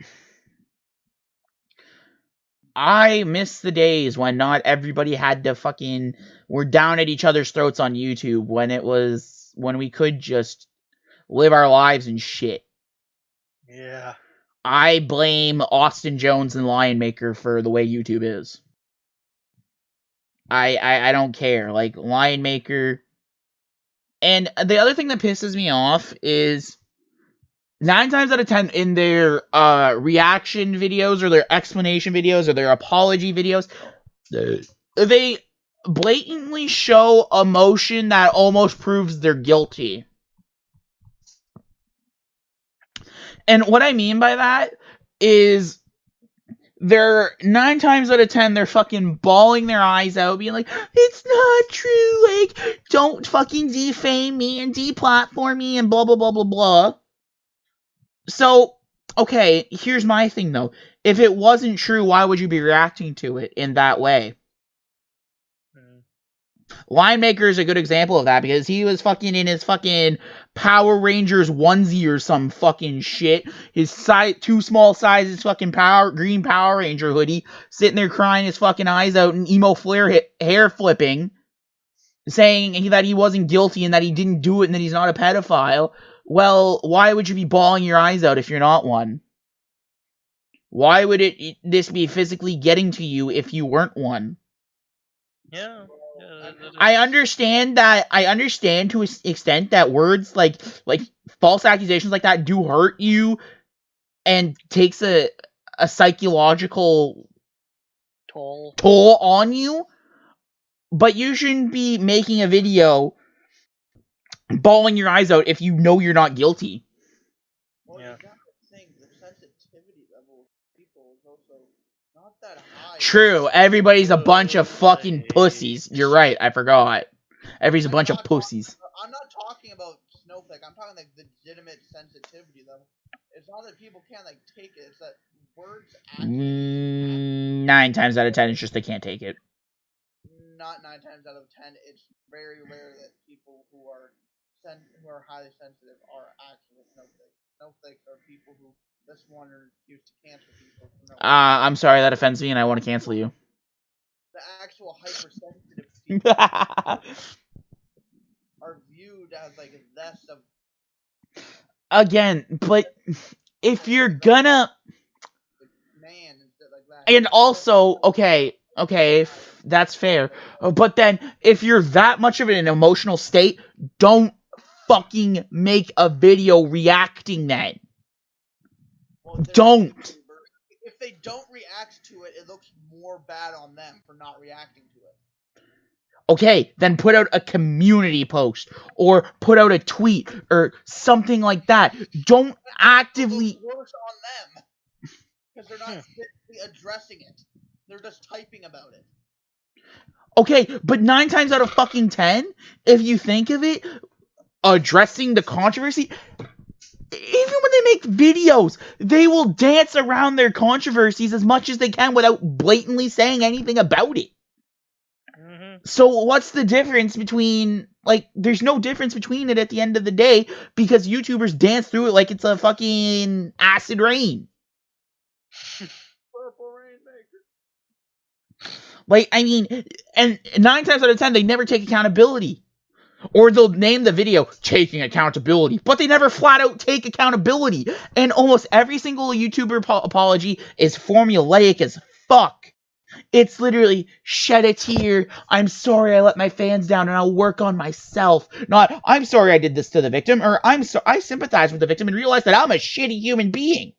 I miss the days when not everybody had to were down at each other's throats on YouTube, when we could just live our lives and shit. Yeah. I blame Austin Jones and Lion Maker for the way YouTube is. I don't care. Like, Lion Maker. And the other thing that pisses me off is 9 times out of 10 in their reaction videos or their explanation videos or their apology videos, they blatantly show emotion that almost proves they're guilty. And what I mean by that is they're 9 times out of 10, they're fucking bawling their eyes out, being like, it's not true, like, don't fucking defame me and deplatform me and blah, blah, blah, blah, blah. So, okay, here's my thing, though. If it wasn't true, why would you be reacting to it in that way? Linemaker is a good example of that, because he was fucking in his fucking Power Rangers onesie or some fucking shit. His too small sizes fucking green Power Ranger hoodie, sitting there crying his fucking eyes out and emo flare hair flipping, saying that he wasn't guilty and that he didn't do it and that he's not a pedophile. Well, why would you be bawling your eyes out if you're not one? Why would this be physically getting to you if you weren't one? Yeah. I understand to an extent that words like false accusations like that do hurt you and takes a psychological toll on you, but you shouldn't be making a video bawling your eyes out if you know you're not guilty. Well, yeah. You got to think the sensitivity level of people is also not that high. True, everybody's a bunch of fucking pussies. You're right, I forgot. Everybody's a bunch of pussies. I'm not talking about Snowflake. I'm talking like legitimate sensitivity level. It's not that people can't like take it. It's that words. 9 times out of 10, it's just they can't take it. Not 9 times out of 10. It's very rare that people who are highly sensitive are actual snowflakes. Snowflakes are people who just want to use to cancel people. I'm sorry, that offends me, and I want to cancel you. The actual hypersensitive people are viewed as like less of. Again, but if you're gonna, man and shit like that. And also, okay, that's fair. But then, if you're that much of an emotional state, don't fucking make a video reacting then. Well, don't. If they don't react to it, it looks more bad on them for not reacting to it. Okay, then put out a community post, or put out a tweet, or something like that. Don't actively... worse on them, because they're not addressing it. They're just typing about it. Okay, but 9 times out of fucking 10, if you think of it, addressing the controversy... Even when they make videos, they will dance around their controversies as much as they can without blatantly saying anything about it. So what's the difference between, like, there's no difference between it at the end of the day, because YouTubers dance through it like it's a fucking acid rain. Purple Rainmaker. Like, I mean, and 9 times out of 10, they never take accountability. Or they'll name the video taking accountability, but they never flat out take accountability. And almost every single YouTuber apology is formulaic as fuck. It's literally, shed a tear, I'm sorry I let my fans down and I'll work on myself. Not, I'm sorry I did this to the victim, or I sympathize with the victim and realize that I'm a shitty human being.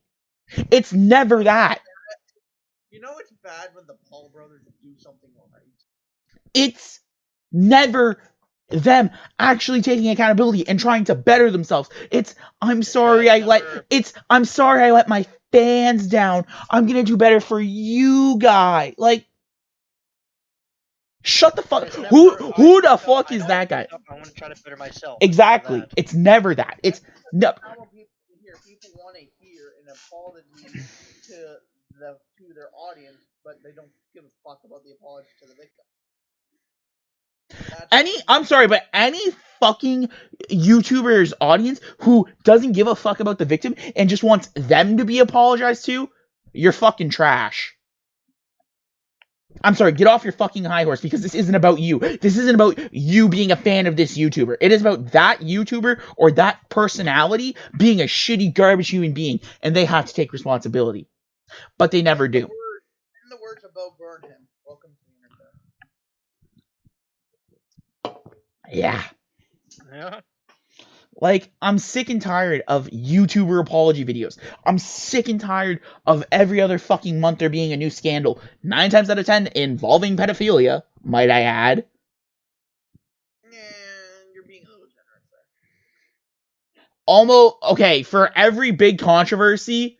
It's never that. You know it's bad when the Paul brothers do something right. It's never them actually taking accountability and trying to better themselves. I'm sorry I let my fans down. I'm gonna do better for you guys. Like, shut the fuck. Who the fuck is that guy? I want to try to better myself. Exactly. It's never that. It's no. People want to hear an apology to their audience, but they don't give a fuck about the apology to the victim. I'm sorry, but any fucking YouTuber's audience who doesn't give a fuck about the victim and just wants them to be apologized to, you're fucking trash. I'm sorry, get off your fucking high horse, because this isn't about you. This isn't about you being a fan of this YouTuber. It is about that YouTuber or that personality being a shitty, garbage human being, and they have to take responsibility. But they never do. In the words of Bo Burnham, welcome to the internet. Yeah. Yeah. Like, I'm sick and tired of YouTuber apology videos. I'm sick and tired of every other fucking month there being a new scandal. 9 times out of 10 involving pedophilia, might I add. Yeah, you're being a little generous there. almost, okay, for every big controversy,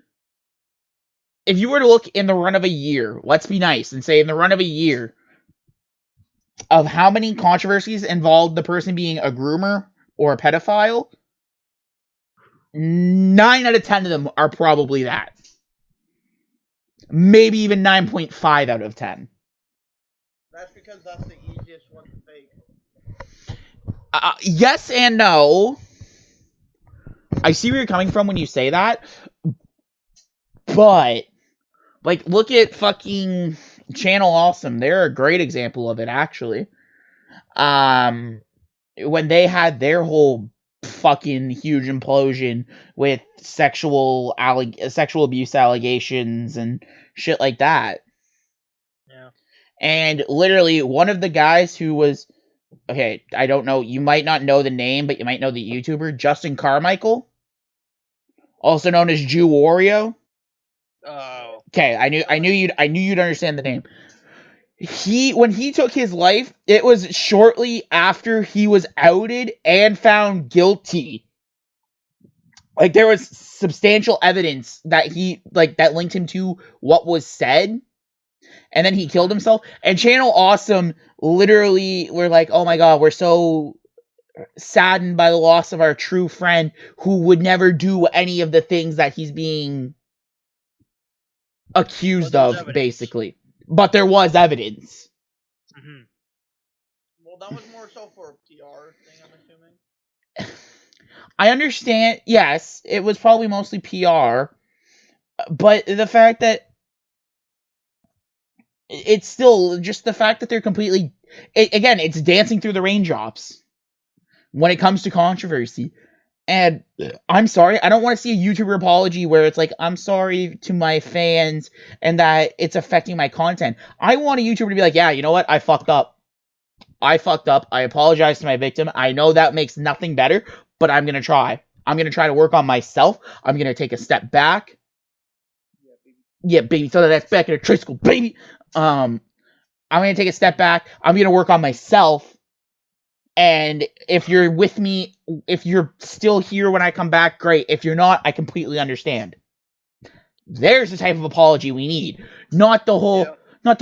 if you were to look in the run of a year, let's be nice and say in the run of a year, of how many controversies involved the person being a groomer or a pedophile, 9 out of 10 of them are probably that. Maybe even 9.5 out of 10. That's because that's the easiest one to fake. Yes and no. I see where you're coming from when you say that, but, like, look at fucking Channel Awesome. They're a great example of it, actually. When they had their whole fucking huge implosion with sexual abuse allegations and shit like that. Yeah. And literally, one of the guys who was, okay, I don't know, you might not know the name, but you might know the YouTuber, Justin Carmichael, also known as Jew Wario. Oh. Okay, I knew you'd understand the name. When he took his life, it was shortly after he was outed and found guilty. Like, there was substantial evidence that that linked him to what was said, and then he killed himself. And Channel Awesome literally were like, oh my god, we're so saddened by the loss of our true friend who would never do any of the things that he's being accused of, evidence. Basically. But there was evidence. Mm-hmm. Well, that was more so for a PR thing, I'm assuming. I understand, yes, it was probably mostly PR, but the fact that it's still just the fact that they're completely, again, it's dancing through the raindrops when it comes to controversy. And I'm sorry, I don't want to see a YouTuber apology where it's like, I'm sorry to my fans and that it's affecting my content. I want a YouTuber to be like, yeah, you know what? I fucked up. I apologize to my victim. I know that makes nothing better, but I'm going to try. I'm going to try to work on myself. I'm going to take a step back. Yeah, baby. So that's back in a trade school, baby. I'm going to take a step back. I'm going to work on myself. And if you're with me, if you're still here when I come back, great. If you're not, I completely understand. There's the type of apology we need. Not the whole, I'm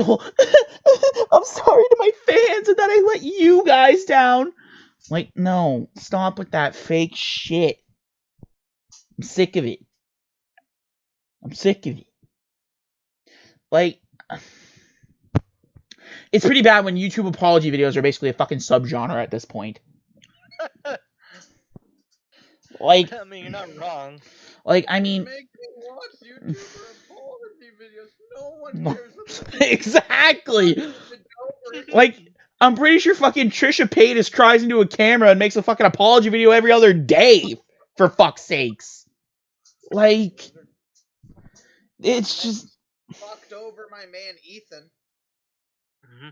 sorry to my fans and that I let you guys down. Like, no, stop with that fake shit. I'm sick of it. Like, it's pretty bad when YouTube apology videos are basically a fucking subgenre at this point. Like, I mean, you're not wrong. Like, I mean, Make me watch YouTuber apology videos. No one cares about exactly. Like, I'm pretty sure fucking Trisha Paytas cries into a camera and makes a fucking apology video every other day. For fuck's sakes. Like, it's just fucked over my man Ethan. Mm-hmm.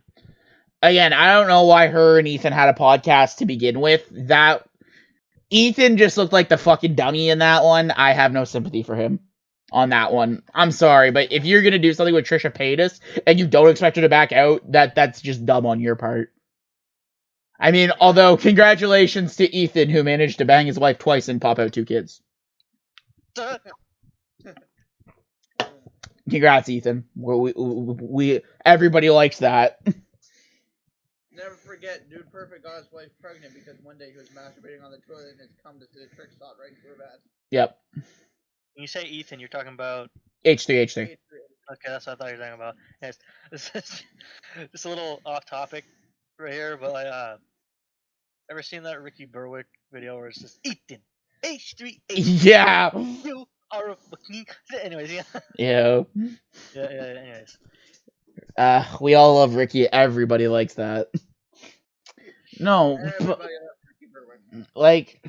Again, I don't know why her and Ethan had a podcast to begin with. That Ethan just looked like the fucking dummy in that one. I have no sympathy for him on that one. I'm sorry, but if you're gonna do something with Trisha Paytas and you don't expect her to back out, that's just dumb on your part. I mean, although congratulations to Ethan, who managed to bang his wife twice and pop out 2 kids. Congrats, Ethan. We everybody likes that. Never forget, Dude Perfect got his wife pregnant because one day he was masturbating on the toilet and his cum just did a trick shot right into her bed. Yep. When you say Ethan, you're talking about H3. Okay, that's what I thought you were talking about. Yes, just a little off topic right here, but ever seen that Ricky Berwick video where it's just Ethan H3? Yeah. You are a fucking. Anyways, yeah. Yeah. Yeah. Anyways. We all love Ricky. Everybody likes that. No, but, like,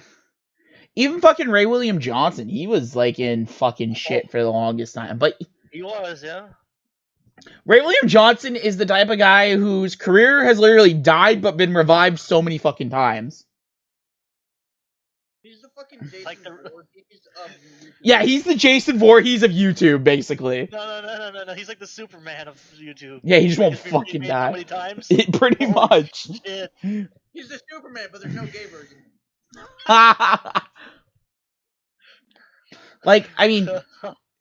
even fucking Ray William Johnson, he was like in fucking shit for the longest time. But he was, yeah. Ray William Johnson is the type of guy whose career has literally died but been revived so many fucking times. He's the fucking Jason Voorhees of YouTube. Yeah, he's the Jason Voorhees of YouTube, basically. No. He's like the Superman of YouTube. Yeah, he just won't fucking die. So many times. Pretty much. Shit. He's the Superman, but there's no gay version. Like, I mean,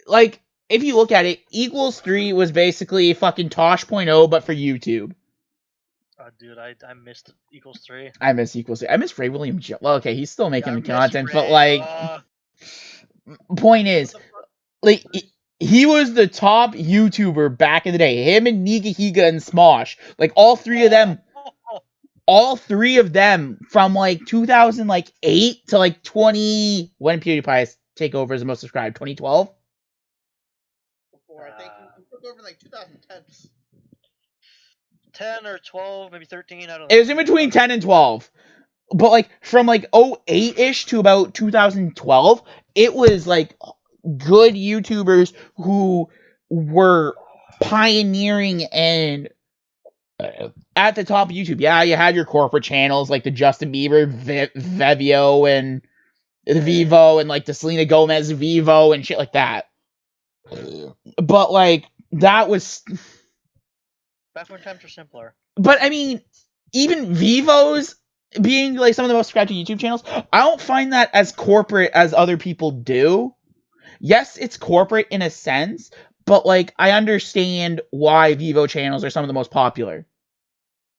like, if you look at it, Equals 3 was basically fucking Tosh.0, but for YouTube. Oh, dude, I missed Equals 3. I miss Equals 3. I miss Ray William Jones. Well, okay, he's still making I miss content, but, Ray, like, point is, like, he was the top YouTuber back in the day. Him and Nigahiga and Smosh. Like, all three of them from, like, 2008 to, like, 20... When PewDiePie take over as the most subscribed? 2012? Before, I think he took over in, like, 2010. 10 or 12, maybe 13, I don't know. It was in between 10 and 12. But, like, from, like, 08-ish to about 2012, it was, like, good YouTubers who were pioneering and at the top of YouTube. Yeah, you had your corporate channels, like the Justin Bieber Vevio and the Vivo and, like, the Selena Gomez Vivo and shit like that. But, like, that was... Back when times were simpler. But, I mean, even Vivos being, like, some of the most subscribed to YouTube channels, I don't find that as corporate as other people do. Yes, it's corporate in a sense, but, like, I understand why Vivo channels are some of the most popular.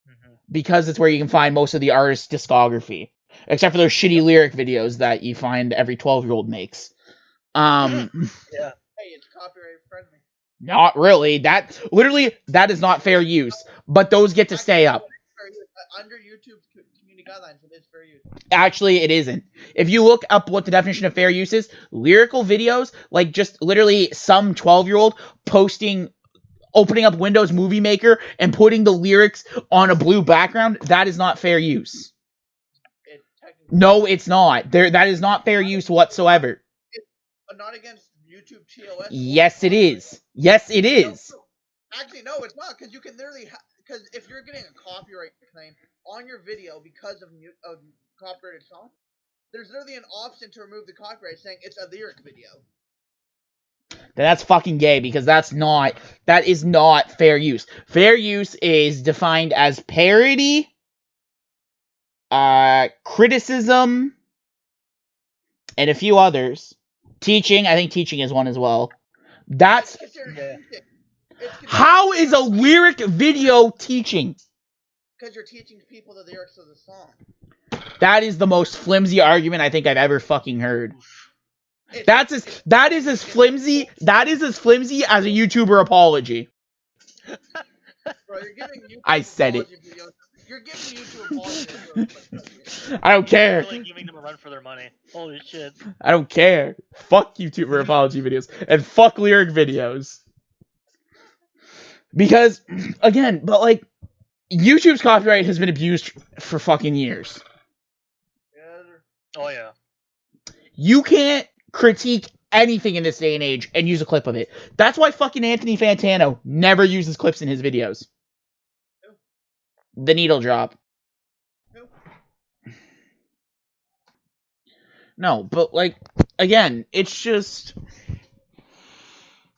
Mm-hmm. Because it's where you can find most of the artist's discography. Except for those shitty lyric videos that you find every 12-year-old makes. Yeah. Hey, it's copyright friendly. Not really. That is not fair use. But those get to stay up. Under YouTube's community guidelines, it is fair use. Actually, it isn't. If you look up what the definition of fair use is, lyrical videos, like just literally some 12-year-old opening up Windows Movie Maker and putting the lyrics on a blue background, that is not fair use. No, it's not. That is not fair use whatsoever. Not against YouTube TOS. Yes, it is. Yes, it is. Actually, no, it's not, because you can literally... Because if you're getting a copyright claim on your video because of copyrighted song, there's literally an option to remove the copyright saying it's a lyric video. That's fucking gay, because that is not fair use. Fair use is defined as parody, criticism, and a few others. Teaching, I think teaching is one as well. That's... How is a lyric video teaching? Because you're teaching people the lyrics of the song. That is the most flimsy argument I think I've ever fucking heard. That is as flimsy as a YouTuber apology. Bro, you're giving YouTube I said it. You're giving YouTube apology. I don't care. You're really giving them a run for their money. Holy shit. I don't care. Fuck YouTuber apology videos. And fuck lyric videos. Because, again, but, like, YouTube's copyright has been abused for fucking years. Oh, yeah. You can't critique anything in this day and age and use a clip of it. That's why fucking Anthony Fantano never uses clips in his videos. The needle drop. No, but, like, again, it's just...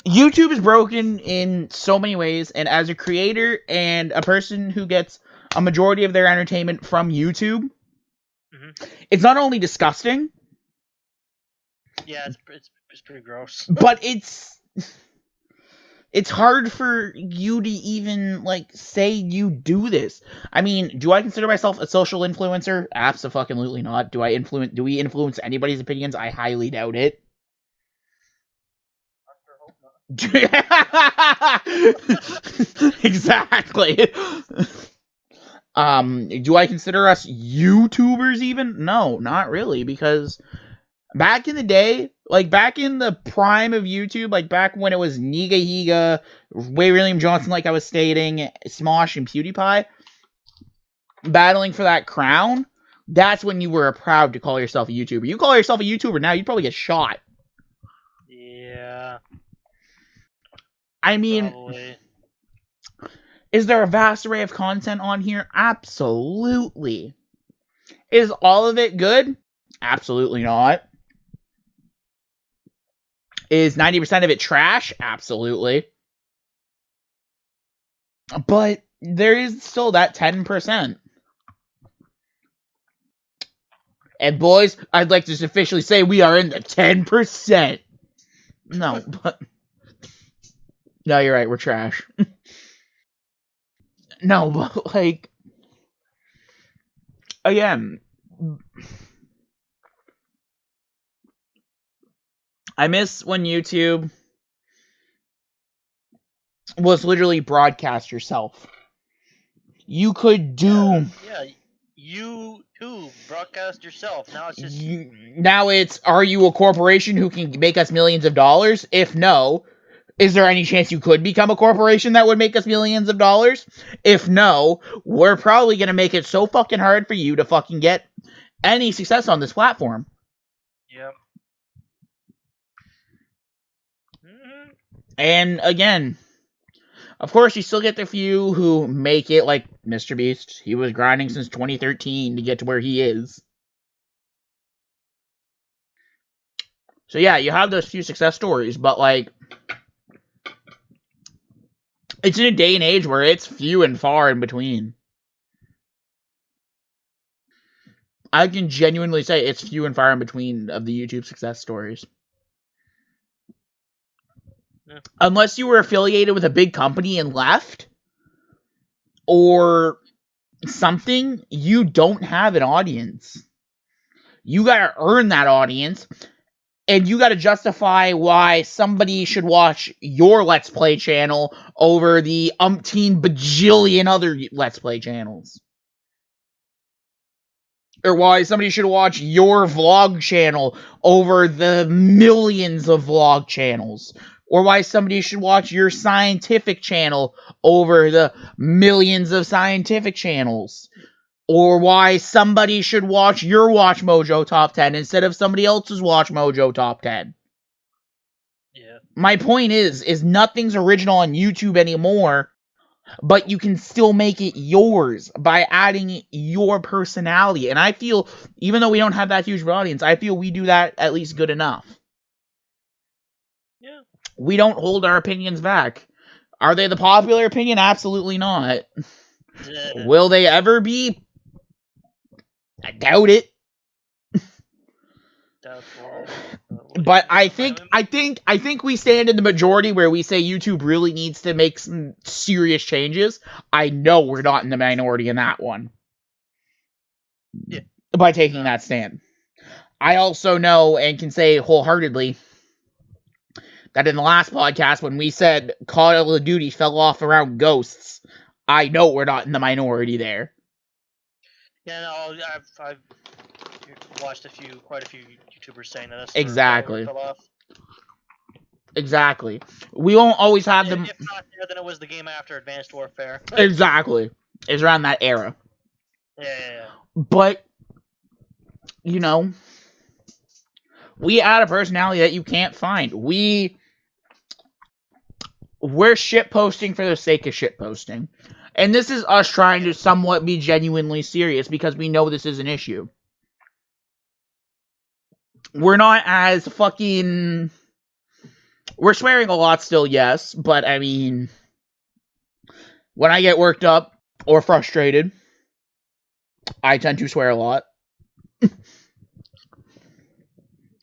YouTube is broken in so many ways, and as a creator and a person who gets a majority of their entertainment from YouTube, it's not only disgusting... Yeah, it's pretty gross. But it's hard for you to even, like, say you do this. I mean, do I consider myself a social influencer? Abso-fucking-lutely not. Do we influence anybody's opinions? I highly doubt it. Exactly. Do I consider us YouTubers even? No, not really, because back in the day, like back in the prime of YouTube, like back when it was Nigahiga, Ray William Johnson, like I was stating, Smosh and PewDiePie, battling for that crown, that's when you were proud to call yourself a YouTuber. You call yourself a YouTuber now, you'd probably get shot. Yeah. I mean, probably. Is there a vast array of content on here? Absolutely. Is all of it good? Absolutely not. Is 90% of it trash? Absolutely. But there is still that 10%. And boys, I'd like to officially say we are in the 10%. No, but... No, you're right, we're trash. No, but, like... Again... I miss when YouTube was literally broadcast yourself. You could do... Yeah, you too broadcast yourself. Now it's just... Now it's, are you a corporation who can make us millions of dollars? If no, is there any chance you could become a corporation that would make us millions of dollars? If no, we're probably going to make it so fucking hard for you to fucking get any success on this platform. Yep. And again, of course, you still get the few who make it, like Mr. Beast. He was grinding since 2013 to get to where he is. So yeah, you have those few success stories, but like, it's in a day and age where it's few and far in between. I can genuinely say it's few and far in between of the YouTube success stories. Yeah. Unless you were affiliated with a big company and left, or something, you don't have an audience. You gotta earn that audience, and you gotta justify why somebody should watch your Let's Play channel over the umpteen bajillion other Let's Play channels. Or why somebody should watch your vlog channel over the millions of vlog channels. Or why somebody should watch your scientific channel over the millions of scientific channels. Or why somebody should watch your Watch Mojo Top 10 instead of somebody else's Watch Mojo Top 10. Yeah. My point is nothing's original on YouTube anymore, but you can still make it yours by adding your personality. And I feel, even though we don't have that huge of an audience, I feel we do that at least good enough. Yeah. We don't hold our opinions back. Are they the popular opinion? Absolutely not. Yeah. Will they ever be? I doubt it. Doubtful. But I think we stand in the majority where we say YouTube really needs to make some serious changes. I know we're not in the minority in that one. Yeah. By taking that stand. I also know and can say wholeheartedly that in the last podcast when we said Call of Duty fell off around ghosts, I know we're not in the minority there. Yeah, no, I've watched quite a few YouTubers saying that. That's Exactly. fell off. Exactly. We won't always have them. If not there, then it was the game after Advanced Warfare. Exactly. It's around that era. Yeah. But, you know, we add a personality that you can't find. We're shitposting for the sake of shitposting. And this is us trying to somewhat be genuinely serious because we know this is an issue. We're not as fucking... We're swearing a lot still, yes, but I mean... When I get worked up or frustrated, I tend to swear a lot.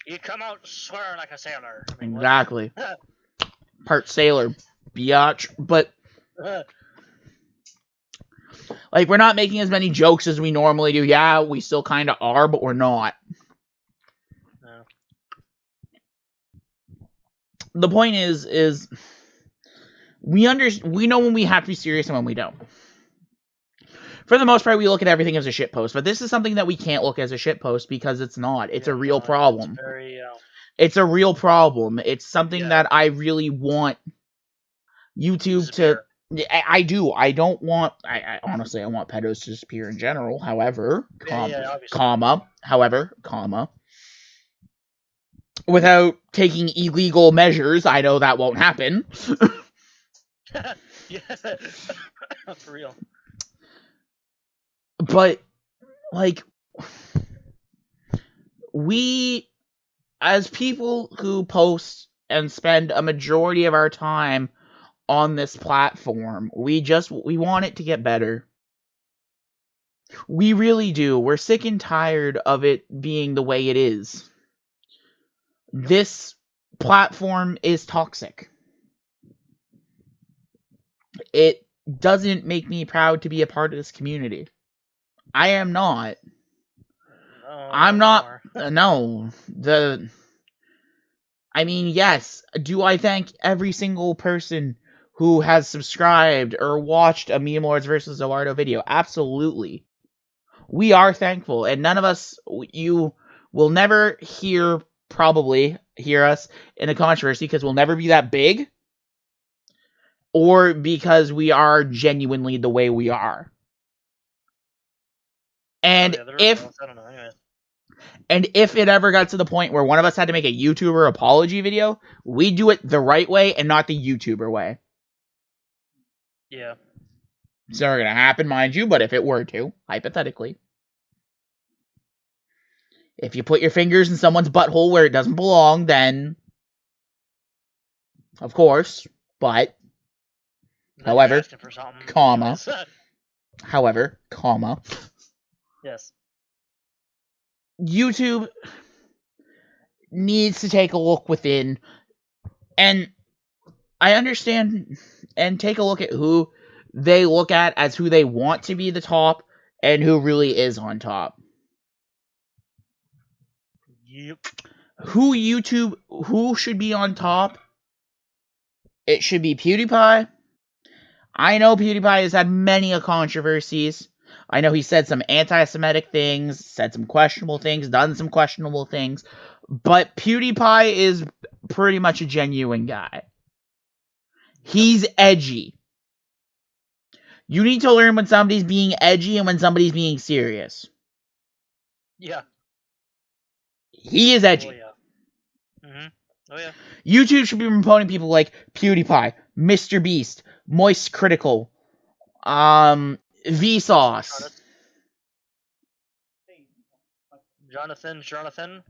You come out swearing like a sailor. I mean, Exactly. Part sailor, biatch, but... Like, we're not making as many jokes as we normally do. Yeah, we still kind of are, but we're not. No. The point is we know when we have to be serious and when we don't. For the most part, we look at everything as a shitpost, but this is something that we can't look as a shitpost because it's not. It's a real problem. It's very, It's a real problem. It's something that I really want YouTube to... I do. I don't want... I honestly, I want pedos to disappear in general. However, without taking illegal measures, I know that won't happen. Yeah. For real. But, like, we, as people who post and spend a majority of our time on this platform, we want it to get better. We really do. We're sick and tired of it being the way it is. This platform is toxic. It doesn't make me proud to be a part of this community. I am not. No, I'm not not. anymore. No. I mean, yes. Do I thank every single person who has subscribed or watched a Memelords Vs Za Warudo video? Absolutely. We are thankful, and none of us, you will never probably hear us in a controversy because we'll never be that big, or because we are genuinely the way we are. And Oh, yeah, I don't know. Anyway. And if it ever got to the point where one of us had to make a YouTuber apology video, we do it the right way and not the YouTuber way. Yeah. It's never going to happen, mind you, but if it were to, hypothetically. If you put your fingers in someone's butthole where it doesn't belong, then... Of course, but... However, comma... However, comma... Yes. YouTube needs to take a look within, and I understand, and take a look at who they look at as who they want to be the top, and who really is on top. Yep. Who should be on top? It should be PewDiePie. I know PewDiePie has had many controversies. I know he said some anti-Semitic things, said some questionable things, done some questionable things, but PewDiePie is pretty much a genuine guy. He's edgy. You need to learn when somebody's being edgy and when somebody's being serious. Yeah. He is edgy. Oh, yeah. Mm-hmm. Oh, yeah. YouTube should be promoting people like PewDiePie, Mr. Beast, Moist Critical, Vsauce. Jonathan?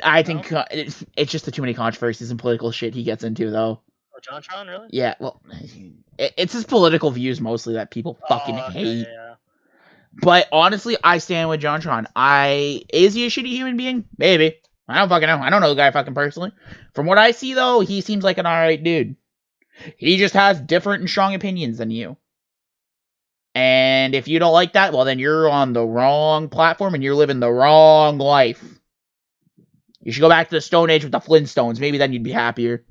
I think it's just the too many controversies and political shit he gets into, though. Oh, JonTron, really? Yeah, well, it's his political views mostly that people fucking hate. Yeah. But honestly, I stand with JonTron. Is he a shitty human being? Maybe. I don't fucking know. I don't know the guy fucking personally. From what I see, though, he seems like an alright dude. He just has different and strong opinions than you. And if you don't like that, well, then you're on the wrong platform and you're living the wrong life. You should go back to the Stone Age with the Flintstones. Maybe then you'd be happier.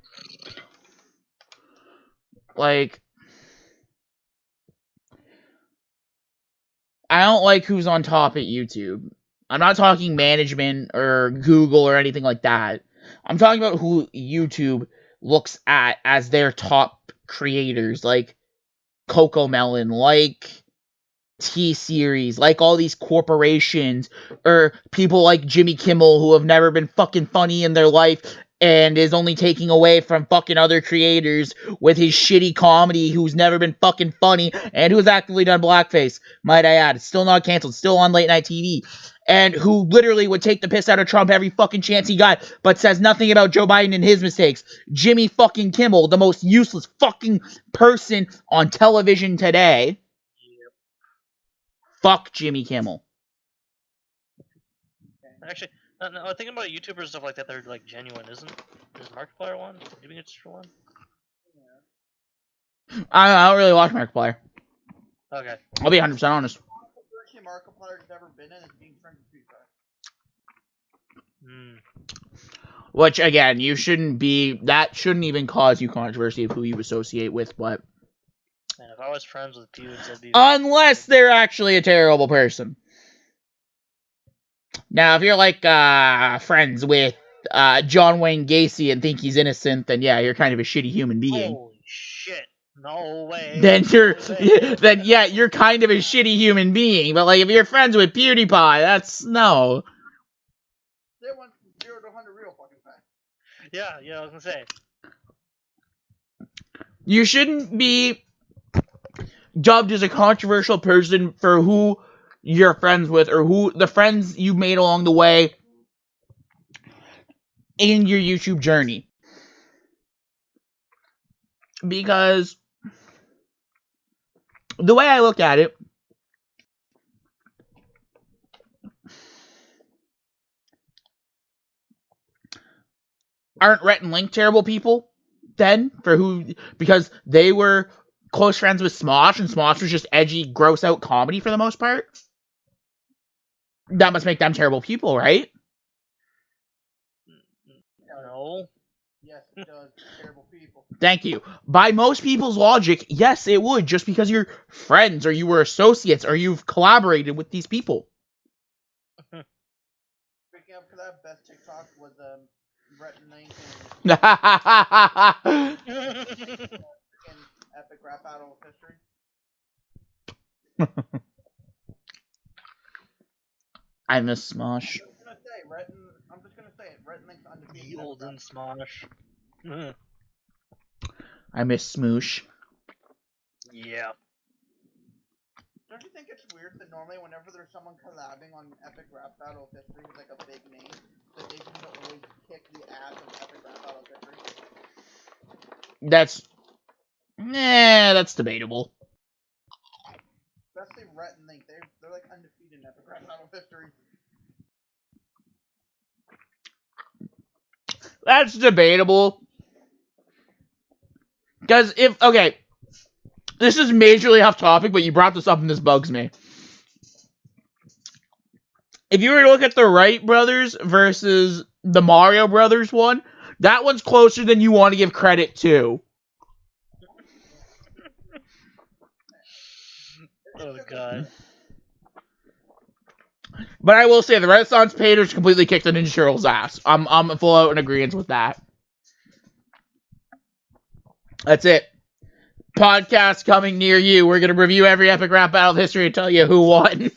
Like, I don't like who's on top at YouTube. I'm not talking management or Google or anything like that. I'm talking about who YouTube looks at as their top creators, like Coco Melon, like T-Series, like all these corporations, or people like Jimmy Kimmel who have never been fucking funny in their life and is only taking away from fucking other creators with his shitty comedy, who's never been fucking funny and who's actively done blackface, might I add. It's still not canceled, still on late night TV. And who literally would take the piss out of Trump every fucking chance he got, but says nothing about Joe Biden and his mistakes. Jimmy fucking Kimmel, the most useless fucking person on television today. Yep. Fuck Jimmy Kimmel. Actually, no, thinking about YouTubers and stuff like that, they're like genuine, is Markiplier one? Do you think it's for one? I don't really watch Markiplier. Okay. I'll be 100% honest. Markiplier's never been in is being friends with PewDiePie. Which, again, that shouldn't even cause you controversy of who you associate with what. And if I was friends with Pewds, that'd be... Unless they're actually a terrible person. Now, if you're like, friends with, John Wayne Gacy and think he's innocent, then yeah, you're kind of a shitty human being. Holy shit. No way. Then you're kind of a shitty human being. But, like, if you're friends with PewDiePie, that's, no. They went from 0 to 100 real fucking fast. Yeah, I was gonna say. You shouldn't be dubbed as a controversial person for who you're friends with, or who the friends you made along the way in your YouTube journey. Because the way I look at it, aren't Rhett and Link terrible people then? Because they were close friends with Smosh, and Smosh was just edgy, gross out comedy for the most part? That must make them terrible people, right? No. Yes, it does. Terrible people. Thank you. By most people's logic, yes, it would, just because you're friends, or you were associates, or you've collaborated with these people. Speaking of, because that best TikTok was Rhett and Link and epic rap battle of history. I miss Smosh. I'm just gonna say it. Rhett and Link's undefeated. The olden Smosh. I miss Smoosh. Yeah. Don't you think it's weird that normally whenever there's someone collabing on epic rap battle of history with like a big name, that they seem to always kick the ass of epic rap battle of history? That's debatable. Especially Rhett and Link. They're like undefeated in epic rap battle of history. That's debatable. Because okay, this is majorly off topic, but you brought this up and this bugs me. If you were to look at the Wright brothers versus the Mario Brothers one, that one's closer than you want to give credit to. Oh god. But I will say the Renaissance Painters completely kicked the Ninja Turtles' ass. I'm full out in agreement with that. That's it. Podcast coming near you. We're gonna review every epic rap battle of history and tell you who won.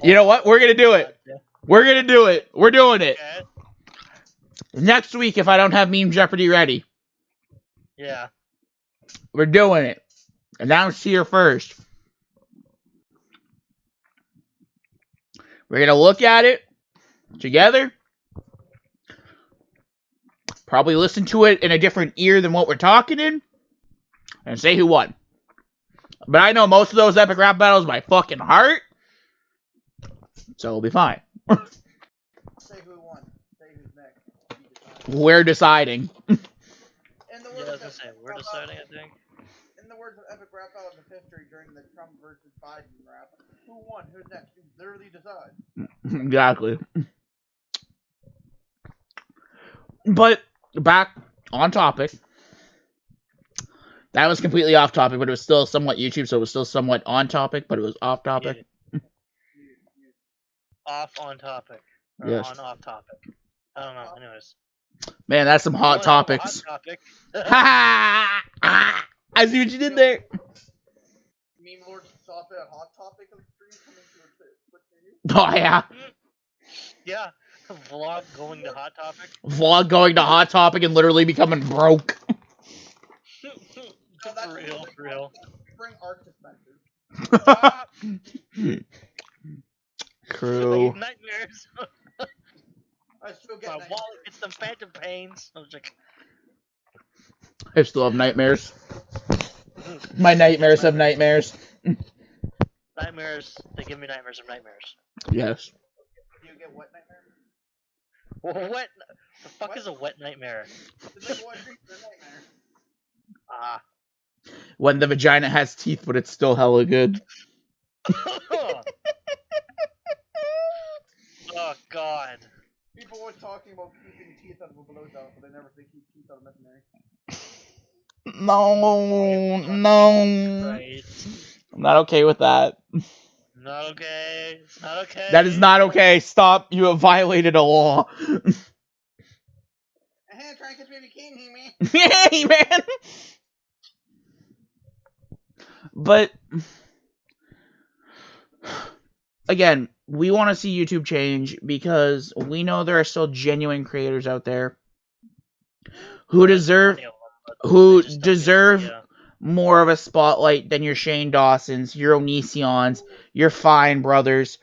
You know what? We're gonna do it. We're gonna do it. We're doing it. Okay. Next week, if I don't have Meme Jeopardy ready. Yeah. We're doing it. Announced here first. We're gonna look at it together. Probably listen to it in a different ear than what we're talking in. And say who won. But I know most of those epic rap battles by fucking heart. So we'll be fine. Say who won. Say who's next. We're deciding. In the Yeah, I words was gonna say, we're deciding, I think. In the words of epic rap battle of history during the Trump versus Biden rap, who won? Who's next? You literally decide. Exactly. But back on topic. That was completely off topic, but it was still somewhat YouTube, so it was still somewhat on topic, but it was off topic. Yeah. Off on topic. Or Yes. on off topic. I don't know. Anyways. Man, that's some hot topics. Hot topic. I see what you did there. Memelords saw a hot topic of the stream coming to a Twitch near you. Oh, yeah. Yeah. Vlog going to hot topic. Vlog going to hot topic and literally becoming broke. No, that's For real. Bring art dispensers. Crew. Nightmares. I still get My nightmares. wallet gets some phantom pains. I was like, I still have nightmares. My nightmares have nightmares. nightmares. They give me nightmares of nightmares. Yes. Do you get wet nightmares? What? The fuck is a wet nightmare? It's like what dreams are nightmare. Ah. When the vagina has teeth, but it's still hella good. Oh god. People always talking about keeping teeth out of a blowjob, but they never say keep teeth out of missionary. No. Right. I'm not okay with that. Not okay. It's not okay. That is not okay. Stop. You have violated a law. Try and catch me if you can, He-Man. Hey, man. But again, we want to see YouTube change because we know there are still genuine creators out there who deserve more of a spotlight than your Shane Dawsons, your Onisions, your Fine Brothers,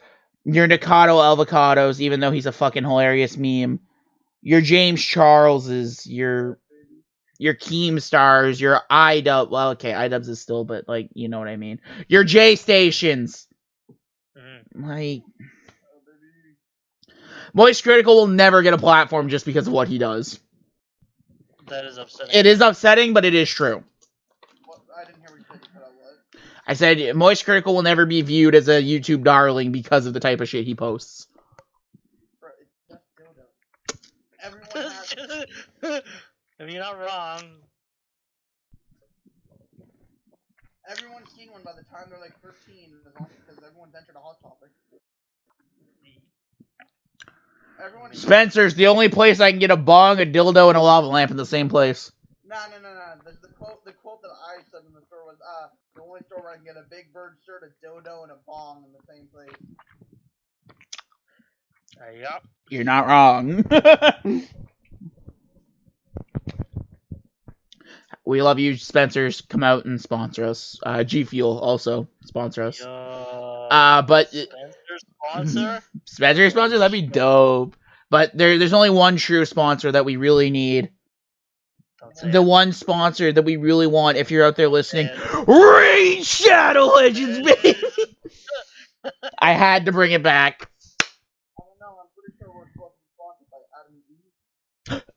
your Nikado Avocados, even though he's a fucking hilarious meme, your James Charleses, your Keemstars, your iDub. Well, okay, iDubs is still, but like, you know what I mean. Your J Stations. Like, Moist Critical will never get a platform just because of what he does. That is upsetting. It is upsetting, but it is true. I didn't hear what you said. You put out what? I said Moist Critical will never be viewed as a YouTube darling because of the type of shit he posts. Bro, it's just dildo. Everyone has. I mean, you're not wrong. Everyone's seen one by the time they're like 13, because everyone's entered a hot topic. Spencer's the only place I can get a bong, a dildo, and a lava lamp in the same place. No. The quote that I said in the store was, the only store where I can get a Big Bird shirt, a dildo, and a bong in the same place. Yup. You're not wrong. We love you, Spencer's. Come out and sponsor us. G Fuel also sponsor us. But Spencer sponsor? Spencer sponsor, that'd be dope. But there's only one true sponsor that we really need. The one sponsor that we really want, if you're out there listening, Raid Shadow Legends, baby. I had to bring it back. I don't know. I'm pretty sure we're supposed to be sponsored by Adam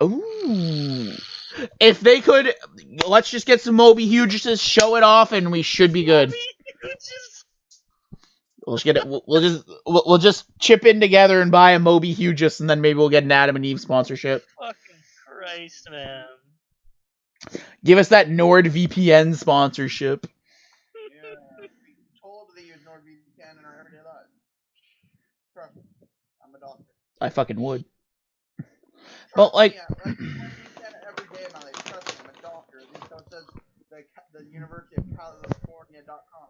and Eve. Ooh. If they could, let's just get some Moby Huges, show it off, and we should be good. We'll just get it. We'll just chip in together and buy a Moby Huges, and then maybe we'll get an Adam and Eve sponsorship. Fucking Christ, man. Give us that NordVPN sponsorship. Yeah, we totally use NordVPN in our everyday lives. Trust me, I'm a doctor. I fucking would. But like. Yeah, like every day of my life. Trust me, I'm a doctor. At least so it says the University of California.com.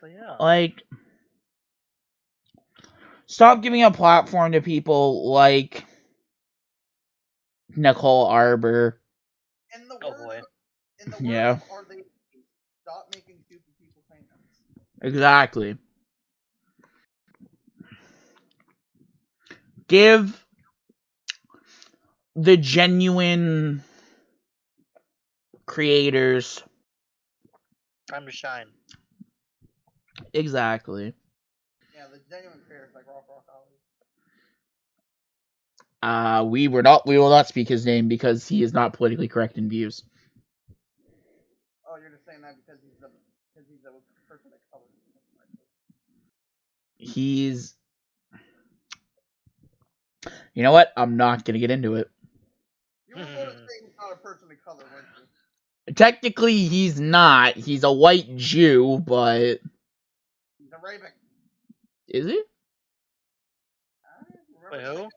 Yeah. Like, stop giving a platform to people like Nicole Arbor. In the Oh boy. Yeah. Are they stop making stupid people famous? Exactly. Give the genuine creators time to shine. Exactly. Yeah, the genuine creators like Rock We will not speak his name because he is not politically correct in views. Oh, you're just saying that because he's a person of color. He's. You know what? I'm not gonna get into it. You were going to say he's not a person of color, weren't you? Technically, he's not. He's a white Jew, but. He's a raven. Is he? Wait, who?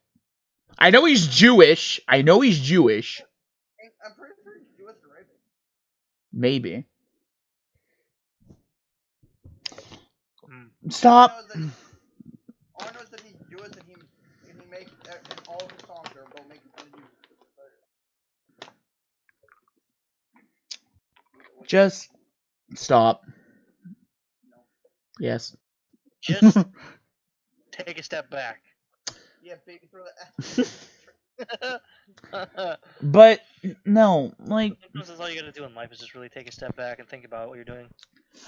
I know he's Jewish. I'm pretty sure he's Jewish or raven. Maybe. Stop. All I know is that he's Jewish and he makes and all of his songs are about making fun of Jews. Just stop. No. Yes. Just take a step back. Yeah, baby, throw that. But no, like Sometimes that's all you gotta do in life is just really take a step back and think about what you're doing.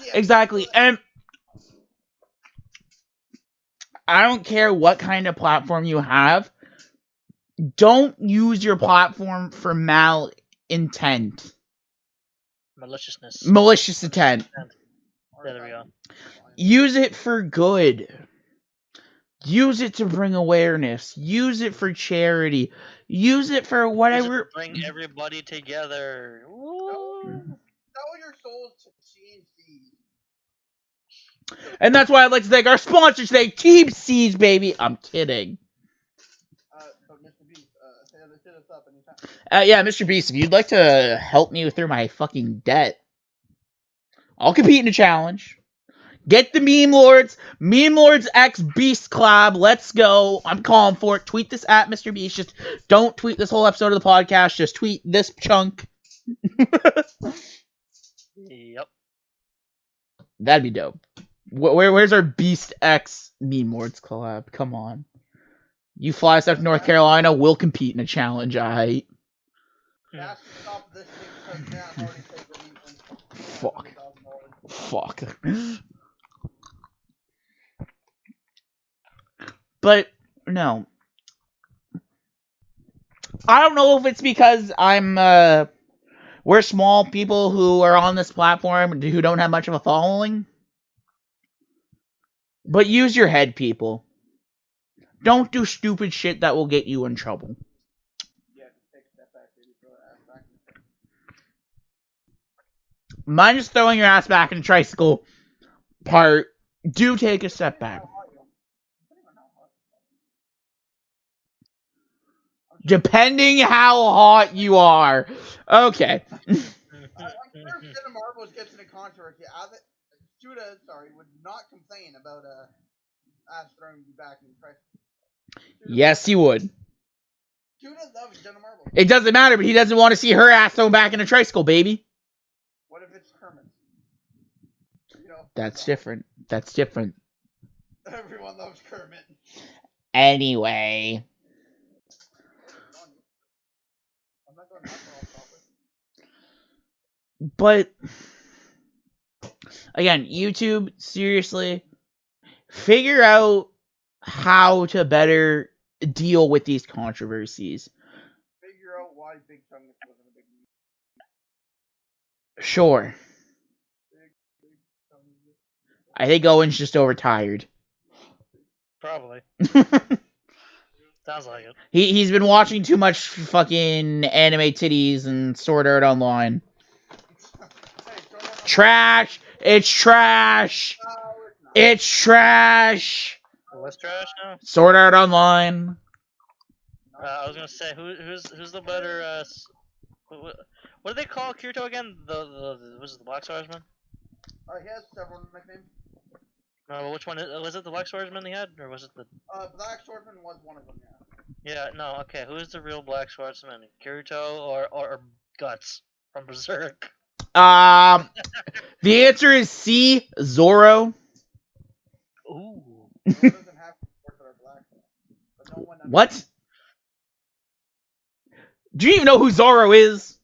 Yeah, exactly. And I don't care what kind of platform you have. Don't use your platform for intent. Maliciousness. Malicious intent. Yeah, there we go. Use it for good. Use it to bring awareness. Use it for charity. Use it for whatever. Bring everybody together. Woo. Sell your souls to CNC. And that's why I'd like to thank our sponsors today, Team C's, baby. I'm kidding. But Mr. Beast, hit us up anytime. Yeah, Mr. Beast, if you'd like to help me through my fucking debt, I'll compete in a challenge. Get the Memelords X Beast Collab. Let's go. I'm calling for it. Tweet this at Mr. Beast. Just don't tweet this whole episode of the podcast. Just tweet this chunk. Yep. That'd be dope. Where's our Beast X Memelords collab? Come on. You fly us up to North Carolina, we'll compete in a challenge, aight? Stop this thing because Matt Hardy paid the Ethan Fuck. $500,000. Fuck. But no. I don't know if it's because we're small people who are on this platform who don't have much of a following. But use your head, people. Don't do stupid shit that will get you in trouble. Yeah, take a step back, baby. Throw that ass back in the Minus throwing your ass back in a tricycle part, do take a step back. Depending how hot you are. Okay. I'm sure if Jenna Marbles gets into controversy, Judah, would not complain about ass throwing you back in the price. Yes, he would. Judah loves Jenna Marbles. It doesn't matter, but he doesn't want to see her ass thrown back in a tricycle, baby. What if it's Kermit? You know, That's different. That's different. Everyone loves Kermit. Anyway. I'm not going that far off topic. But again, YouTube, seriously, figure out how to better deal with these controversies. Figure out why Big Chungus wasn't a big movie. Sure. Big Chungus. I think Owen's just overtired. Probably. Sounds like it. He's been watching too much fucking anime titties and Sword Art Online. Trash! It's trash! No, it's not. It's trash! What's trash now? Sword Art Online. I was gonna say who's the better what do they call Kirito again? Was it the Black Swordsman? He has several nicknames. No, but which one was it? The Black Swordsman he had, or was it the? Black Swordsman was one of them. Yeah. Yeah, no, okay. Who is the real Black Swordsman? Kirito or Guts from Berserk? The answer is C, Zoro. Ooh. Zoro doesn't have swords that are black. But no one What? Do you even know who Zoro is?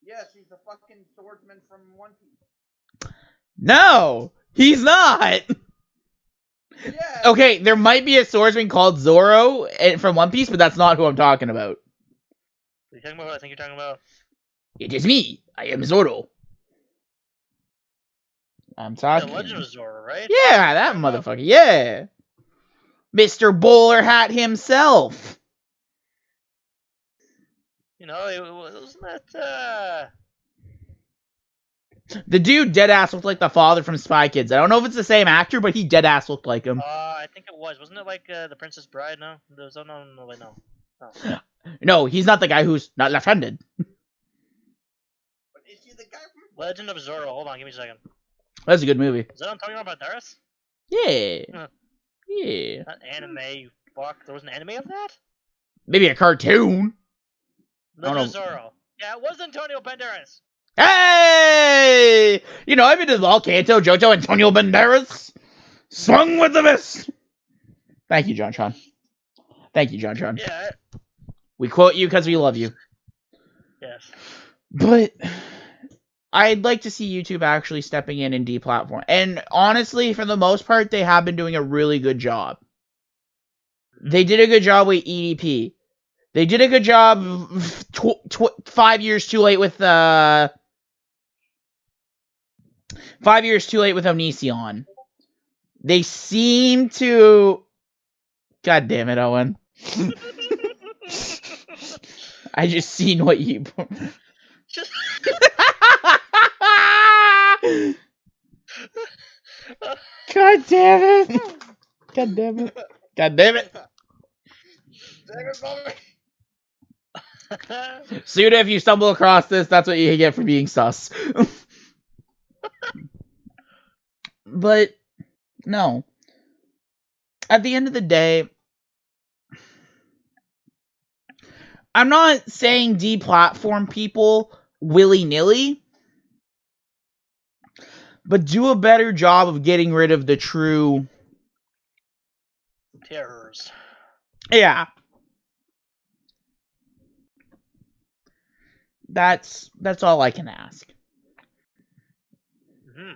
Yes, he's the fucking swordsman from One Piece. No, he's not. Yeah. Okay, there might be a swordsman called Zoro from One Piece, but that's not who I'm talking about. What are you talking about? What I think you're talking about. It is me. I am Zoro. I'm talking. The Legend of Zoro, right? Yeah, that motherfucker. Yeah. Mr. Bowler Hat himself. You know, wasn't that The dude deadass looked like the father from Spy Kids. I don't know if it's the same actor, but he deadass looked like him. I think it was. Wasn't it like the Princess Bride? No, wait, no. No, he's not the guy who's not left-handed. But is he the guy from Legend of Zoro. Hold on, give me a second. That's a good movie. Is that what I'm talking about, Darius? Yeah. Huh. Yeah. Not anime, you fuck. There was an anime of that? Maybe a cartoon. Legend of Zoro. Yeah, it was Antonio Banderas. Hey! You know, I've been to the Volcanto, Jojo, Antonio Banderas. Swung with the miss. Thank you, John Sean. Thank you, John Sean. Yeah. We quote you because we love you. Yes. But I'd like to see YouTube actually stepping in and deplatform. And honestly, for the most part, they have been doing a really good job. They did a good job with EDP. They did a good job 5 years too late with 5 years too late with Onision. They seem to... God damn it, Owen. I just seen what you... Just... God damn it. God damn it. God damn it. Damn it, Bobby. Suda, if you stumble across this, that's what you get for being sus. But, no. At the end of the day, I'm not saying deplatform people willy-nilly, but do a better job of getting rid of the true... terrors. Yeah. That's all I can ask. Mm-hmm.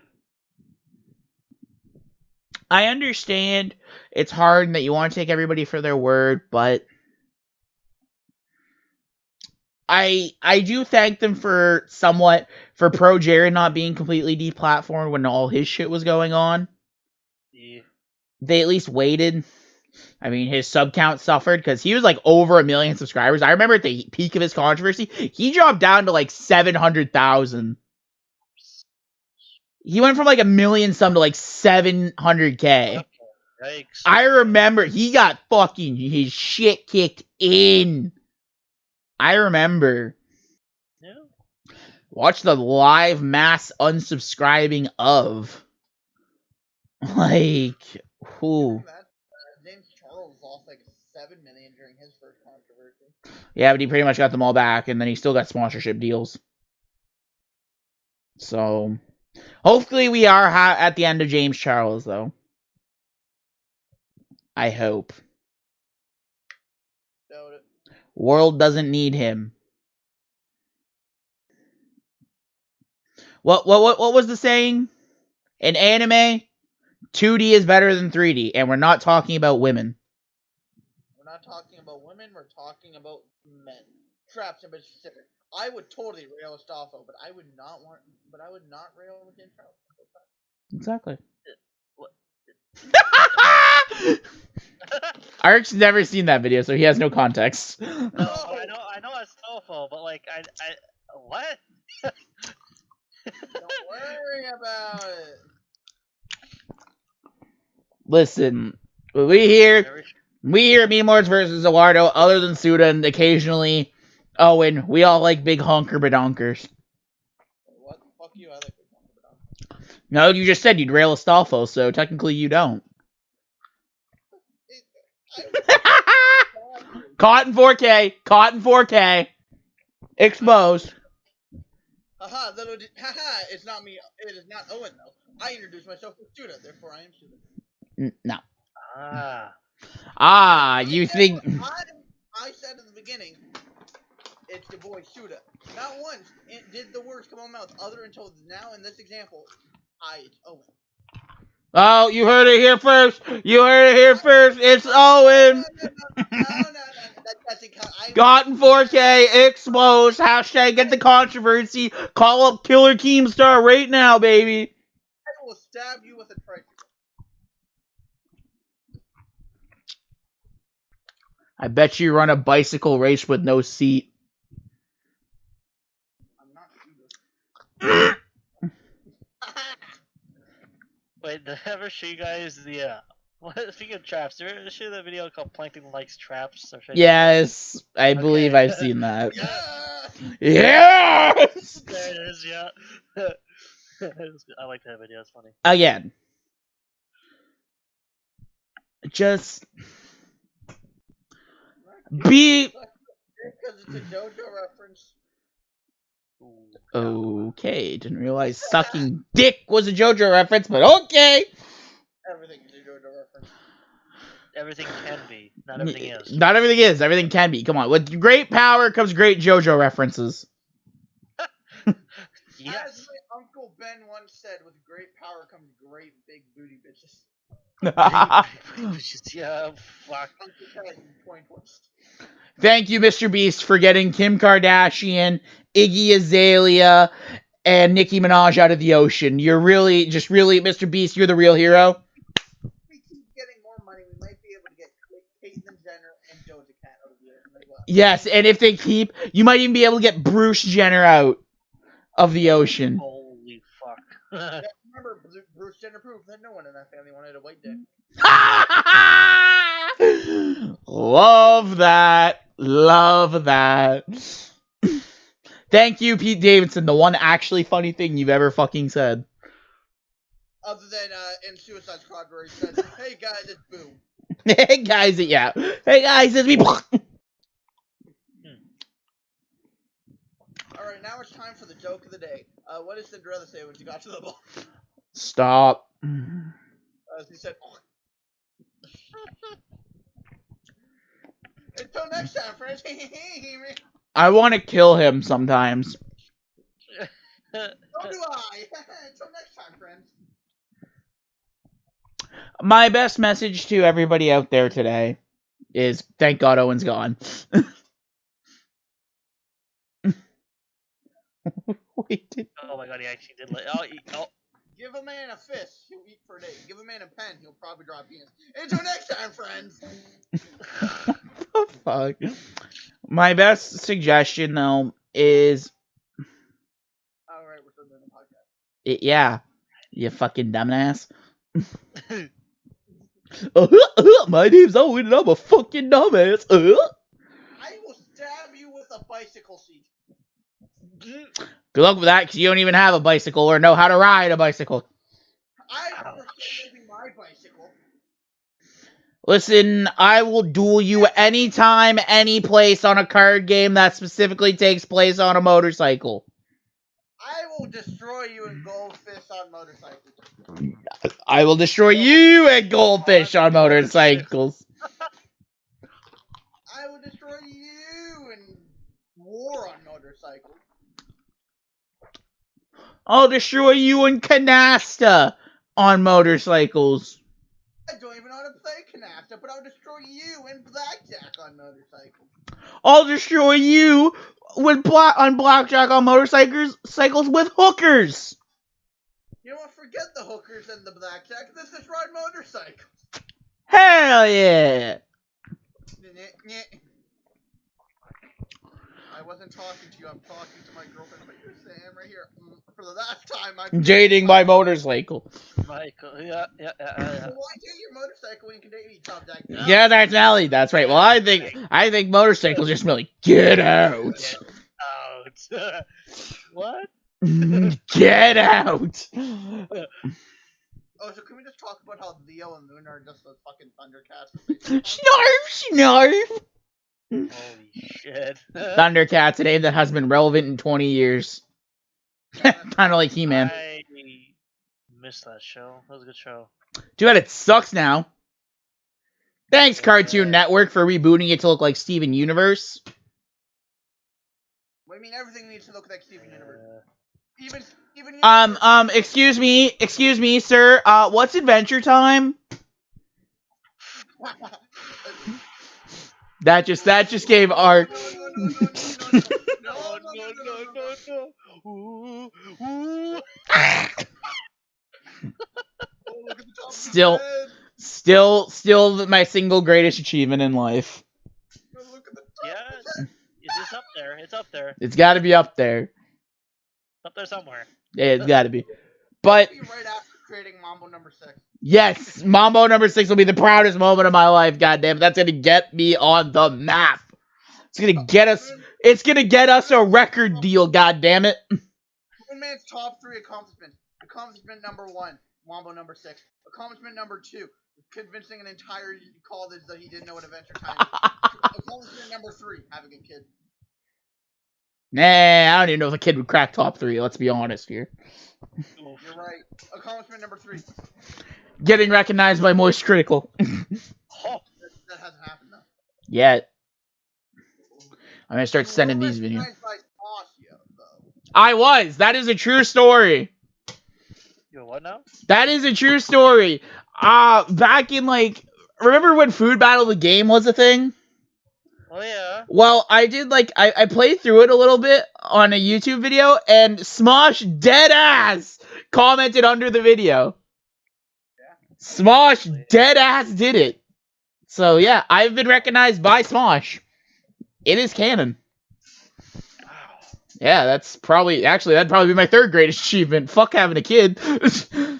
I understand it's hard and that you want to take everybody for their word, but I do thank them for Pro Jared not being completely deplatformed when all his shit was going on. Yeah. They at least waited. I mean, his sub count suffered because he was like over 1 million subscribers. I remember at the peak of his controversy, he dropped down to like 700,000. He went from like 1 million some to like 700K. Yikes. I remember he got fucking his shit kicked in. I remember. Yeah. Watch the live mass unsubscribing of. Like, who? James Charles lost like 7 million during his first controversy. Yeah, but he pretty much got them all back, and then he still got sponsorship deals. So, hopefully we are at the end of James Charles, though. I hope. Doubt it. World doesn't need him. What was the saying? In anime, 2D is better than 3D, and we're not talking about women. We're not talking about women, we're talking about men. Traps in specific. I would totally rail Astolfo, but I would not rail James Charles. Exactly. What? Ark's never seen that video, so he has no context. No, but I know it's Astolfo, but like I what? Don't worry about it. Listen, we here at Memelords vs Za Warudo, other than Suda and occasionally Owen, we all like big honker badonkers. What the fuck you? I like big honker badonkers. No, you just said you'd rail Astolfo, so technically you don't. Caught in 4K. Caught in 4K. Exposed. Haha, it's not me. It is not Owen, though. I introduced myself as Suda, therefore I am Suda. No. You think... I said at the beginning, it's your boy Suda. Not once did the words come out of my mouth, other until now in this example, it's Owen. Oh, you heard it here first. You heard it here first. It's Owen. No. Got in 4K. Exposed. Hashtag get the controversy. Call up Killer Keemstar right now, baby. I will stab you with a tricycle. I bet you run a bicycle race with no seat. I'm not Suda. Wait, did I ever show you guys the speaking of traps, did I ever show you that video called Plankton Likes Traps? Yes, I believe I've seen that. Yeah! Yes! There it is, yeah. I like that video, it's funny. Again. Just... be... Because it's a JoJo reference. Okay, didn't realize sucking dick was a JoJo reference, but okay! Everything is a JoJo reference. Everything can be, not everything is. Not everything is, everything can be. Come on, with great power comes great JoJo references. Yes. As my Uncle Ben once said, with great power comes great big booty bitches. Yeah, fuck. Uncle Ben, point was. Thank you, Mr. Beast, for getting Kim Kardashian, Iggy Azalea, and Nicki Minaj out of the ocean. You're really, Mr. Beast, you're the real hero. If we keep getting more money, we might be able to get Caitlyn Jenner and Doja Cat out of the ocean as well. Yes, and if they keep, you might even be able to get Bruce Jenner out of the ocean. Holy fuck. Remember, Bruce Jenner proved that no one in that family wanted a white dick. Love that. Love that. Thank you, Pete Davidson, the one actually funny thing you've ever fucking said. Other than in Suicide Squad where he says, "Hey guys, it's Boom." Hey guys, yeah. Hey guys, it's me. Alright, now it's time for the joke of the day. What did Cinderella say when she got to the ball? Stop. She said, "Until next time, friends." I want to kill him sometimes. So do I. Until next time, friends. My best message to everybody out there today is thank God Owen's gone. Wait, Oh my god, he actually did. Give a man a fist, he'll eat for a day. Give a man a pen, he'll probably drop penis. Until next time, friends. Oh, fuck. My best suggestion though is, All right, we're still doing the podcast. yeah, you fucking dumbass. My name's Owen and I'm a fucking dumbass. I will stab you with a bicycle seat. Good luck with that, because you don't even have a bicycle or know how to ride a bicycle. I prefer using my bicycle. Listen, I will duel you anytime, any place on a card game that specifically takes place on a motorcycle. I will destroy you in goldfish on motorcycles. I will destroy you at goldfish on motorcycles. I will destroy you in war on motorcycles. I'll destroy you in canasta on motorcycles. I don't even know how to play canasta, but I'll destroy you in blackjack on motorcycles. I'll destroy you with on blackjack on motorcycles with hookers. You know what? Forget the hookers and the blackjack. Let's just ride motorcycles. Hell yeah! I wasn't talking to you. I'm talking to my girlfriend. But you're Sam right here. For the last time, I'm Dating my motorcycle. Michael, yeah. So why date your motorcycle when you can date me, Tom Jack? Yeah, that's Allie. That's right. Well, I think motorcycles just really get out. Get out. What? Get out. Oh, so can we just talk about how Leo and Luna are just those fucking Thundercats? Snarf. Holy shit. Thundercats, a name that has been relevant in 20 years. Kind of like He-Man. I missed that show. That was a good show. Too bad it sucks now. Thanks, Cartoon Network, for rebooting it to look like Steven Universe. What do you mean everything needs to look like Steven Universe? Even excuse me, sir. What's Adventure Time? That just gave our. Still my single greatest achievement in life. Yeah, it's up there. It's up there. It's got to be up there. Up there somewhere. Yeah, it's got to be. But right after creating Mambo number 6. Yes, Mambo number 6 will be the proudest moment of my life. Goddamn, that's gonna get me on the map. It's gonna get us. It's gonna get us a record deal. Goddamn it. One man's top 3 accomplishments. Accomplishment number 1, Mambo number 6. Accomplishment number 2, convincing an entire college that he didn't know what Adventure Time is. Accomplishment number 3, having a kid. Nah, I don't even know if a kid would crack top 3. Let's be honest here. You're right. Accomplishment number 3. Getting recognized by Moist Critical. That hasn't happened though. Yet. I'm gonna start sending these videos. I was. That is a true story. Yo, what now? That is a true story. Back in remember when Food Battle the game was a thing? Oh yeah. Well, I did I played through it a little bit on a YouTube video, and Smosh deadass commented under the video. Yeah. Smosh deadass did it. So yeah, I've been recognized by Smosh. It is canon. Wow. Yeah, that'd probably be my 3rd greatest achievement. Fuck having a kid. I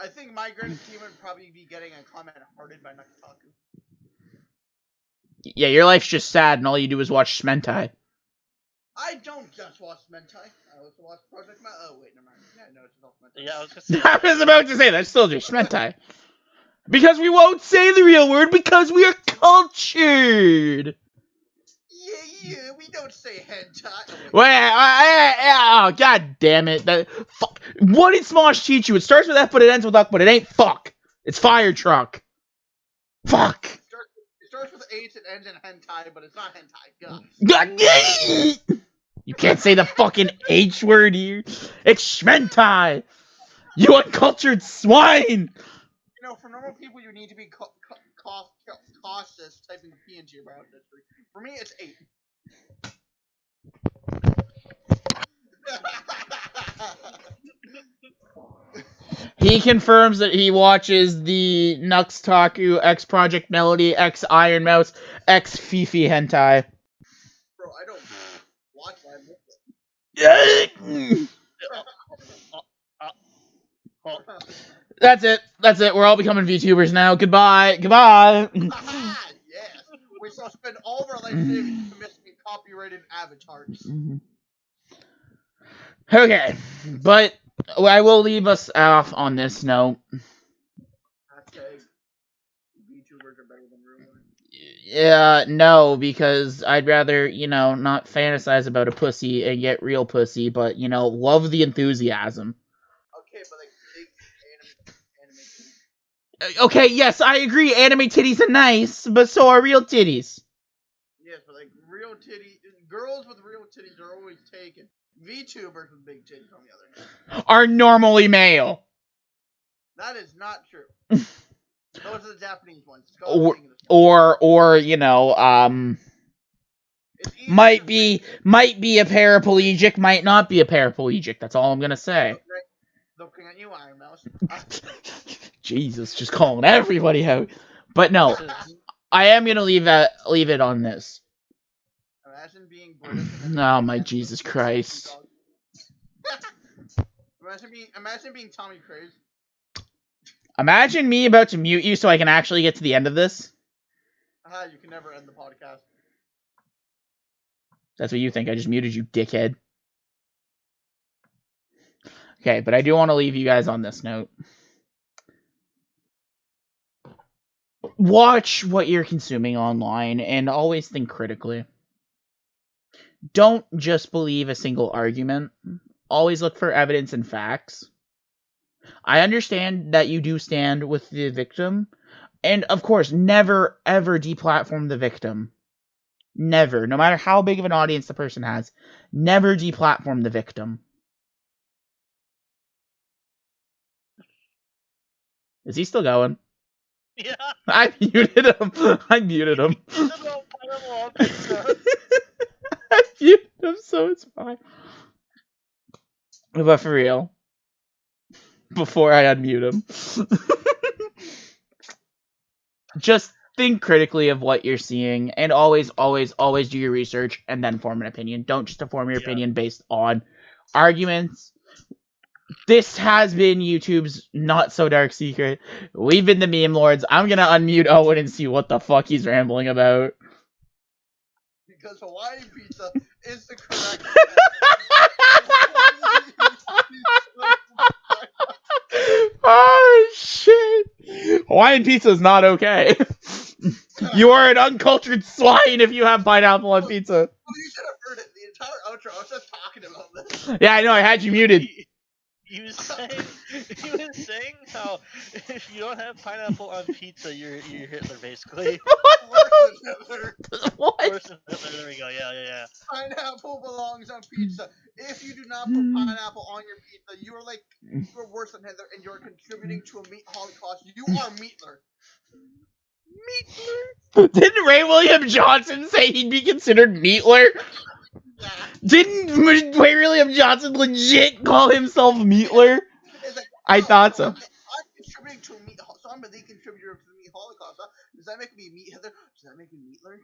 think my greatest achievement would probably be getting a comment hearted by Nakataku. Yeah, your life's just sad, and all you do is watch Smentai. I don't just watch Smentai. I also watch Project Oh, wait, never mind. Yeah, no, it's not Smentai. Yeah, I was gonna say. I was about to say that's still just Smentai. Because we won't say the real word because we are cultured. Yeah, we don't say hentai. Oh, god damn it. Fuck. What did Smosh teach you? It starts with F, but it ends with Uck, but it ain't fuck. It's fire truck. Fuck. It starts with H and ends in hentai, but it's not hentai. God. You can't say the fucking H word here. It's schmentai. You uncultured swine. You know, for normal people, you need to be cautious typing P into your browser history. For me, it's 8. He confirms that he watches the Nux Taku, X Project Melody, X Iron Mouse, X Fifi hentai. Bro, I don't watch that. That's it. That's it. We're all becoming VTubers now. Goodbye. Goodbye. Yes. We shall spend all of our life savings to missing copyrighted avatars. Okay, but I will leave us off on this note. Hashtag VTubers are better than real ones. Yeah, no, because I'd rather, not fantasize about a pussy and get real pussy, but, love the enthusiasm. Okay, but like big anime Okay, yes, I agree, anime titties are nice, but so are real titties. Yes, but like real titties, girls with real titties are always taken. VTubers with big titties, on the other hand, are normally male. That is not true. Those are the Japanese ones. Might be a paraplegic, might not be a paraplegic. That's all I'm gonna say. Looking at you, Iron Mouse. Jesus, just calling everybody out. But no, I am gonna leave it on this. Imagine being British. Oh my Jesus Christ! Imagine being Tommy Cruise. Imagine me about to mute you so I can actually get to the end of this. You can never end the podcast. That's what you think. I just muted you, dickhead. Okay, but I do want to leave you guys on this note. Watch what you're consuming online and always think critically. Don't just believe a single argument. Always look for evidence and facts. I understand that you do stand with the victim. And, of course, never, ever deplatform the victim. Never. No matter how big of an audience the person has. Never deplatform the victim. Is he still going? Yeah. I muted him. I muted him. I muted him, so it's fine. But for real. Before I unmute him. Just think critically of what you're seeing, and always, always, always do your research and then form an opinion. Don't just form your opinion based on arguments. This has been YouTube's Not So Dark Secret. We've been the Memelords. I'm gonna unmute Owen and see what the fuck he's rambling about. Because Hawaiian pizza is the correct. Oh shit! Hawaiian pizza is not okay. You are an uncultured swine if you have pineapple on pizza. Well, you should have heard it. The entire outro, I was just talking about this. Yeah, I know. I had you muted. He was saying how if you don't have pineapple on pizza, you're Hitler, basically. Worse than Hitler. What? Worse than Hitler. There we go. Yeah. Pineapple belongs on pizza. If you do not put pineapple on your pizza, you're worse than Hitler, and you're contributing to a meat holocaust. You are Meatler. Meatler? Didn't Ray William Johnson say he'd be considered Meatler? Yeah. Didn't Ray William Johnson legit call himself Meatler? Like, I thought so. I'm contributing to a meat holocaust. So I'm a lead contributor to the meat holocaust. Huh? Does that make me Meat Hitler? Does that make me Meatler?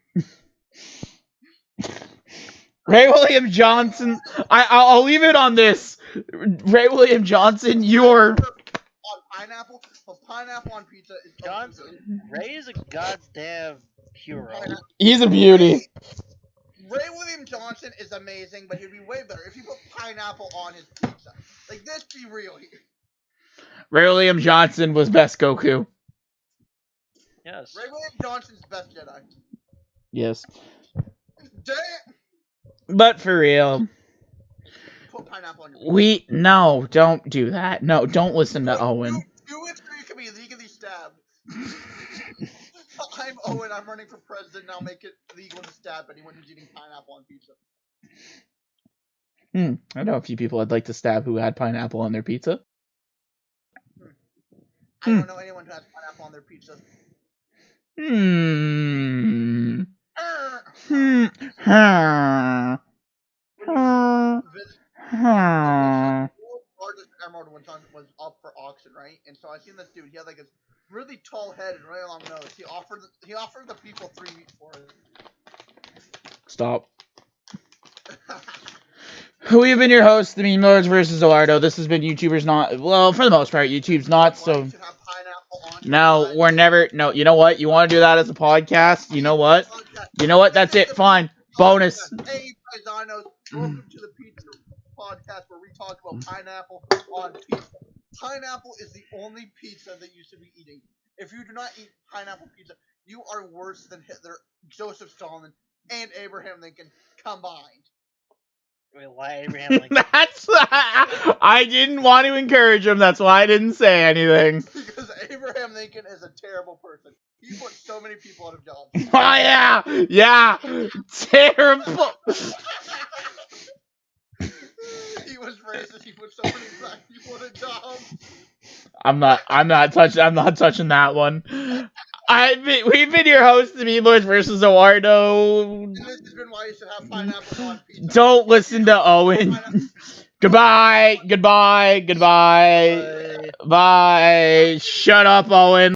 Ray William Johnson. I'll leave it on this. Ray William Johnson, you're... On pineapple, but pineapple on pizza is Johnson. Ray is a goddamn hero. He's a beauty. Ray William Johnson is amazing, but he'd be way better if he put pineapple on his pizza. Like, let's be real here. Ray William Johnson was best Goku. Yes. Ray William Johnson's best Jedi. Yes. Damn. But for real. Put pineapple on your pizza. No, don't do that. No, don't listen to Owen. Do it so you can be legally stabbed. I'm Owen, I'm running for president. Now make it legal to stab anyone who's eating pineapple on pizza. I know a few people I'd like to stab who had pineapple on their pizza. I don't know anyone who has pineapple on their pizza. Largest emerald was up for auction, right? And so I seen this dude. He had like a really tall head and really long nose. He offered the people 3 meat for it. Stop. We've been your hosts, the Memelords Vs Za Warudo. This has been YouTubers Not. Well, for the most part, YouTube's not. So no, we're never. No, you know what? You want to do that as a podcast? You know what? You know what? That's it. Fine. Bonus. Hey, paisanos, welcome to the Pizza Podcast where we talk about pineapple on pizza. Pineapple is the only pizza that you should be eating. If you do not eat pineapple pizza, you are worse than Hitler, Joseph Stalin, and Abraham Lincoln combined. Wait, why Abraham Lincoln? I didn't want to encourage him. That's why I didn't say anything. Because Abraham Lincoln is a terrible person. He put so many people out of jobs. Oh yeah, terrible. He was racist. He put so many black people out of jobs. I'm not touching that one. We've been your hosts, the Memelords Vs Za Warudo. And this has been why you should have pineapple on pizza. Don't listen to Owen. Goodbye. Bye. Shut up, Owen.